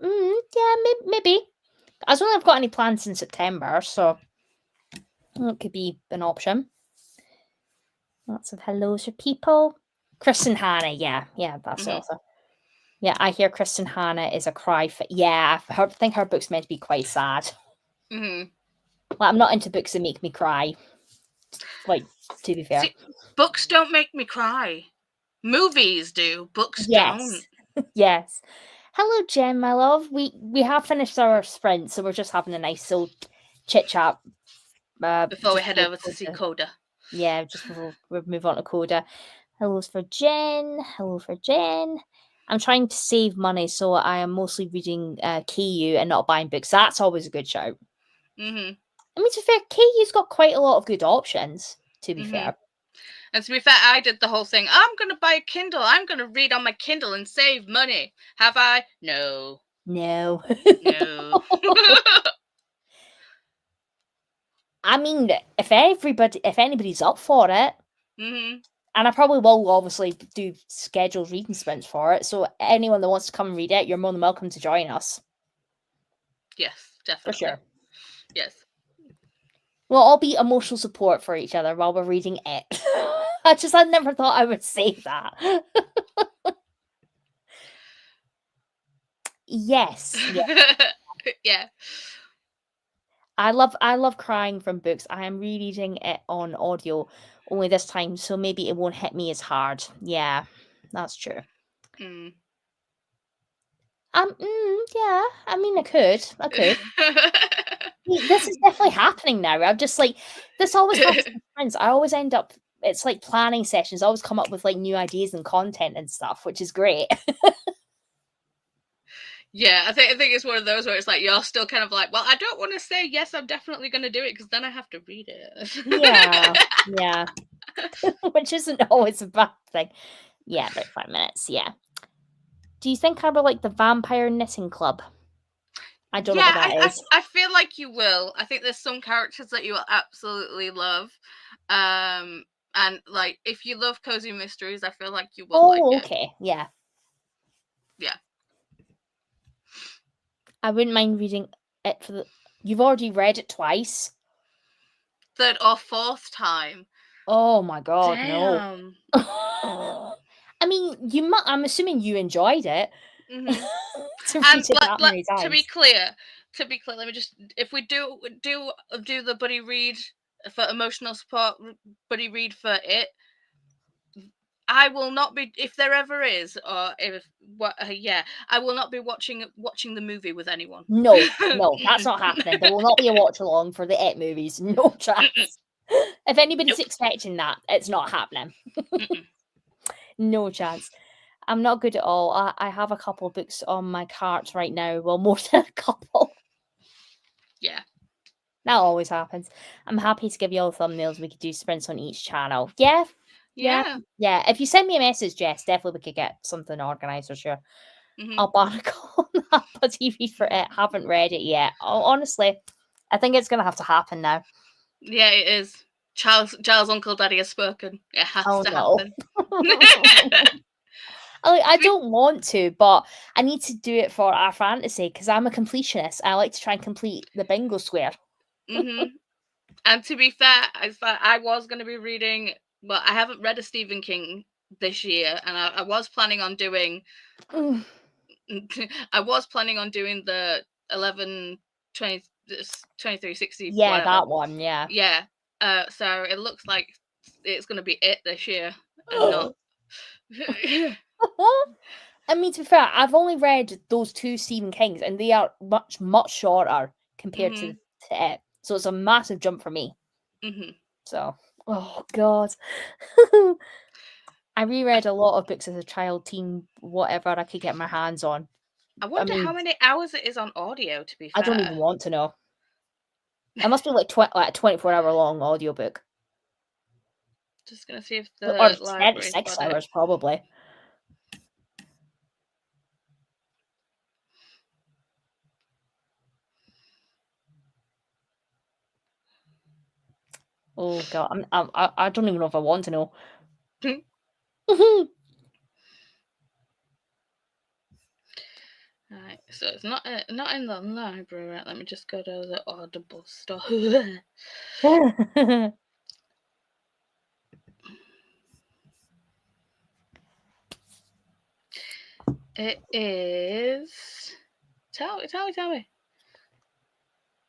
Yeah, maybe. I don't know if I've got any plans in September, so it could be an option. Lots of hellos for people. Kristen Hanna, yeah, that's the author. Yeah, I hear Kristen Hanna is a cry for. Yeah, I think her book's meant to be quite sad. Like, I'm not into books that make me cry. Like, to be fair. See, books don't make me cry. Movies do. Books don't. Yes. Hello, Jen, my love. We have finished our sprint, so we're just having a nice little chit chat before we head over to see Coda. Yeah, just before we move on to Coda. Hellos for Jen. Hello for Jen. I'm trying to save money, so I am mostly reading KU and not buying books. That's always a good shout. I mean, to be fair, KU's got quite a lot of good options, to be fair. And to be fair, I did the whole thing. I'm going to buy a Kindle. I'm going to read on my Kindle and save money. Have I? No. No. I mean, if anybody's up for it, and I probably will obviously do scheduled reading sprints for it, so anyone that wants to come and read it, you're more than welcome to join us. Yes, definitely. For sure. Yes. We'll all be emotional support for each other while we're reading it. I never thought I would say that. Yes. Yeah. Yeah. I love crying from books. I am rereading it on audio only this time, so maybe it won't hit me as hard. Yeah, that's true. Mm. Yeah. I mean, I could. This is definitely happening now. I'm just like, this always happens with friends. I always end up. It's like planning sessions. I always come up with like new ideas and content and stuff, which is great. Yeah, I think it's one of those where it's like you're still kind of like, well, I don't want to say yes, I'm definitely going to do it because then I have to read it. Yeah, which isn't always a bad thing. Yeah, about 5 minutes. Yeah. Do you think I will like the Vampire Knitting Club? I don't know what that is. I feel like you will. I think there's some characters that you will absolutely love. And like if you love cozy mysteries, I feel like you will like it. Okay. Yeah. Yeah. I wouldn't mind reading it for the. You've already read it twice. Third or fourth time. Oh my god, Damn. no. I mean, I'm assuming you enjoyed it. Mm-hmm. To read it that many times. To be clear, let me just, if we do the buddy read for emotional support, buddy read for it, I will not be, if there ever is, or if what, yeah, I will not be watching the movie with anyone. No, that's not happening. There will not be a watch along for the It movies. No chance. If anybody's expecting that, it's not happening. No chance. I'm not good at all. I have a couple of books on my cart right now. Well, more than a couple. Yeah. That always happens. I'm happy to give you all the thumbnails. We could do sprints on each channel. Yeah. If you send me a message, Jess, definitely we could get something organised for sure. Mm-hmm. I'll barnacle on that buddy read for it. Haven't read it yet. Honestly, I think it's gonna have to happen now. Yeah, it is. Giles' Uncle Daddy has spoken. It has to happen. I don't want to, but I need to do it for our fantasy because I'm a completionist. I like to try and complete the bingo square. Mm-hmm. And to be fair, I was going to be reading, but I haven't read a Stephen King this year, and I was planning on doing. I was planning on doing the 11, 20, 2360. Yeah, whatever. that one. Yeah. Yeah. So it looks like it's going to be it this year, and not. I mean, to be fair, I've only read those two Stephen Kings, and they are much, much shorter compared to it. So it's a massive jump for me. Mm-hmm. So, oh god, I reread a lot of books as a child, teen, whatever I could get my hands on. I wonder how many hours it is on audio. To be fair, I don't even want to know. It must be like a 24-hour long audiobook. Just gonna see if the or library 6 hours probably. Oh god, I don't even know if I want to know. Right, so it's not in the library. Right, let me just go to the Audible store. It is. Tell me.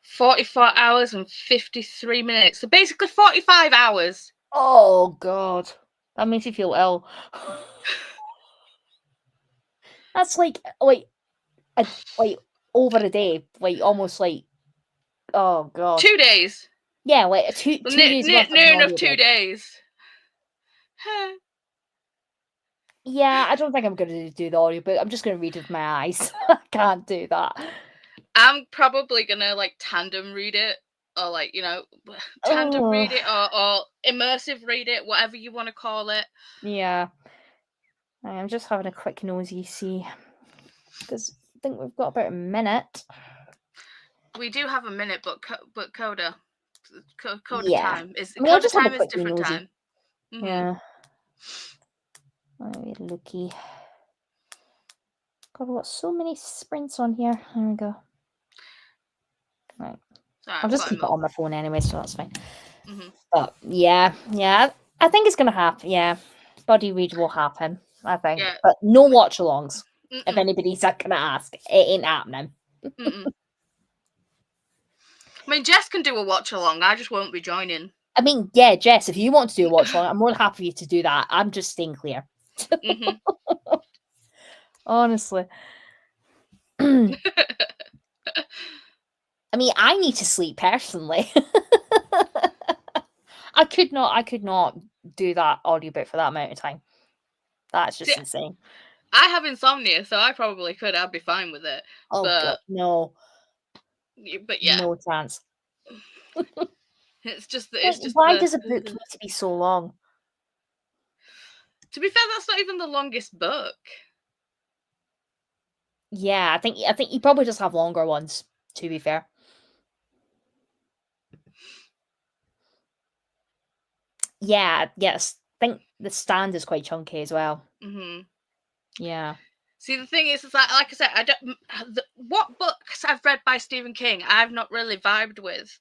44 hours and 53 minutes. So basically 45 hours. Oh god, that makes you feel ill. That's like over a day, like almost like, oh god, 2 days. Yeah, like two days. Near enough 2 days. Yeah, I don't think I'm gonna do the audiobook. I'm just gonna read with my eyes. I can't do that. I'm probably gonna like tandem read it, or like tandem read it, or immersive read it, whatever you want to call it. Yeah, I'm just having a quick nosy see, because I think we've got about a minute. We do have a minute, but coda time is coda time is different nosy. time. Mm-hmm. Yeah. Let me looky. God, we've got so many sprints on here. There we go. Right. Sorry, I'll just keep it on my phone anyway, so that's fine. Mm-hmm. But yeah, I think it's gonna happen. Yeah, buddy read will happen, I think. Yeah. But no watch-alongs. If anybody's gonna ask, it ain't happening. I mean, Jess can do a watch along. I just won't be joining. I mean, yeah, Jess, if you want to do a watch along, I'm more than happy for you to do that. I'm just staying clear. Honestly. I mean, I need to sleep personally. I could not do that audiobook for that amount of time. That's just insane. I have insomnia, so I probably could. I'd be fine with it. Oh God, no. But yeah, no chance. It's just why does a book need to be so long? To be fair, that's not even the longest book. Yeah, I think you probably just have longer ones, to be fair. Yeah, yes. I think the stand is quite chunky as well. Yeah. See, the thing is that, like I said, I don't. What books I've read by Stephen King, I've not really vibed with.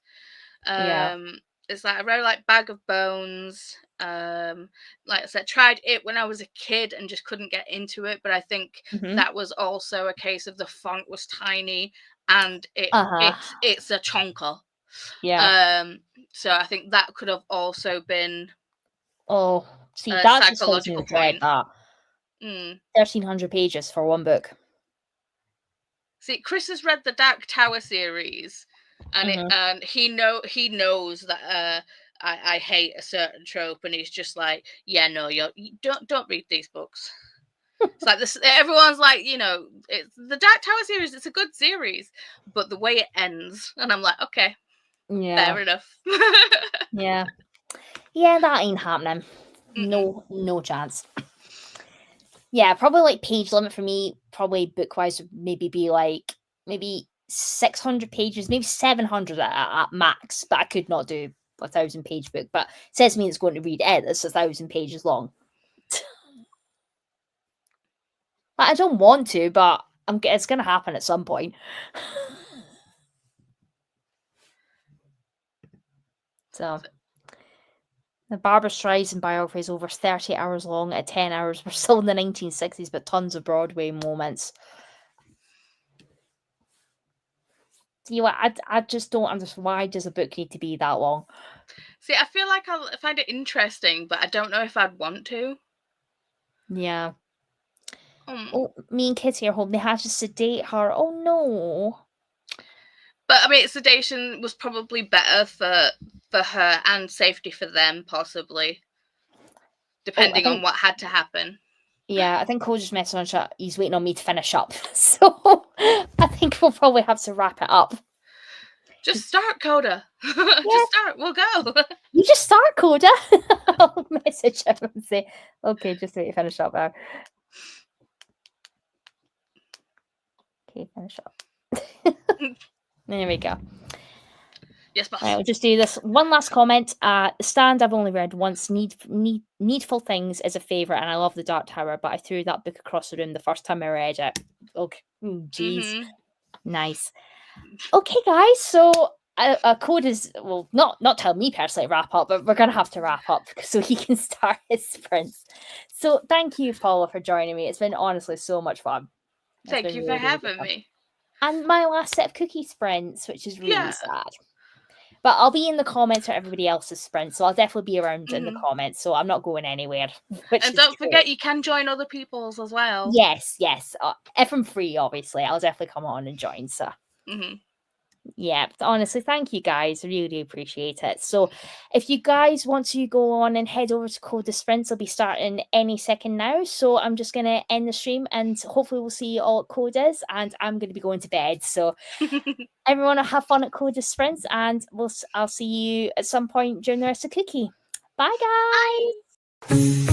It's like I really like Bag of Bones. Like I said, tried it when I was a kid and just couldn't get into it. But I think that was also a case of the font was tiny and it's a chonker. Yeah. So I think that could have also been. Oh, see, that's psychological point. That 1,300 pages for one book. See, Chris has read the Dark Tower series, and he knows that I hate a certain trope, and he's just like, yeah, no, you don't read these books. It's like this. Everyone's like, you know, it's the Dark Tower series. It's a good series, but the way it ends, and I'm like, okay, fair enough. Yeah, that ain't happening. No chance. Yeah, probably like page limit for me, probably book wise would maybe be like maybe 600 pages, maybe 700 at max. But I could not do a 1,000-page book. But it says to me it's going to read it. It's 1,000 pages long. I don't want to, but it's going to happen at some point. So. The Barbra Streisand biography is over 30 hours long at 10 hours. We're still in the 1960s, but tons of Broadway moments. See, I just don't understand. Why does a book need to be that long? See, I feel like I'll find it interesting, but I don't know if I'd want to. Yeah. Oh, me and Kitty are home. They had to sedate her. Oh, no. But, I mean, sedation was probably better for her and safety for them, possibly, depending on what had to happen. Yeah, I think Cole's just messing on chat. He's waiting on me to finish up. So I think we'll probably have to wrap it up. Just start, Coda. Just start. We'll go. You just start, Coda. I'll message him and say, okay, just wait to finish up now. Okay, finish up. There we go. Yes, boss. Right, we'll just do this one last comment. The Stand I've only read once. Needful Things is a favourite, and I love The Dark Tower, but I threw that book across the room the first time I read it. Okay, jeez, nice. Okay, guys, so Code is not tell me personally to wrap up, but we're gonna have to wrap up so he can start his sprints. So thank you, Paula, for joining me. It's been honestly so much fun. Thank you for having me. And my last set of KuKi sprints, which is really sad. But I'll be in the comments for everybody else's sprint, so I'll definitely be around in the comments, so I'm not going anywhere. And don't forget, you can join other people's as well. Yes. If I'm free, obviously, I'll definitely come on and join, so. Yeah, honestly, thank you guys. I really appreciate it. So if you guys want to go on and head over to Code the Sprints, I'll be starting any second now. So I'm just going to end the stream and hopefully we'll see you all at Coda's, and I'm going to be going to bed. So everyone will have fun at Code the Sprints, and I'll see you at some point during the rest of KuKi. Bye, guys.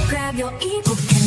Grab your ebook.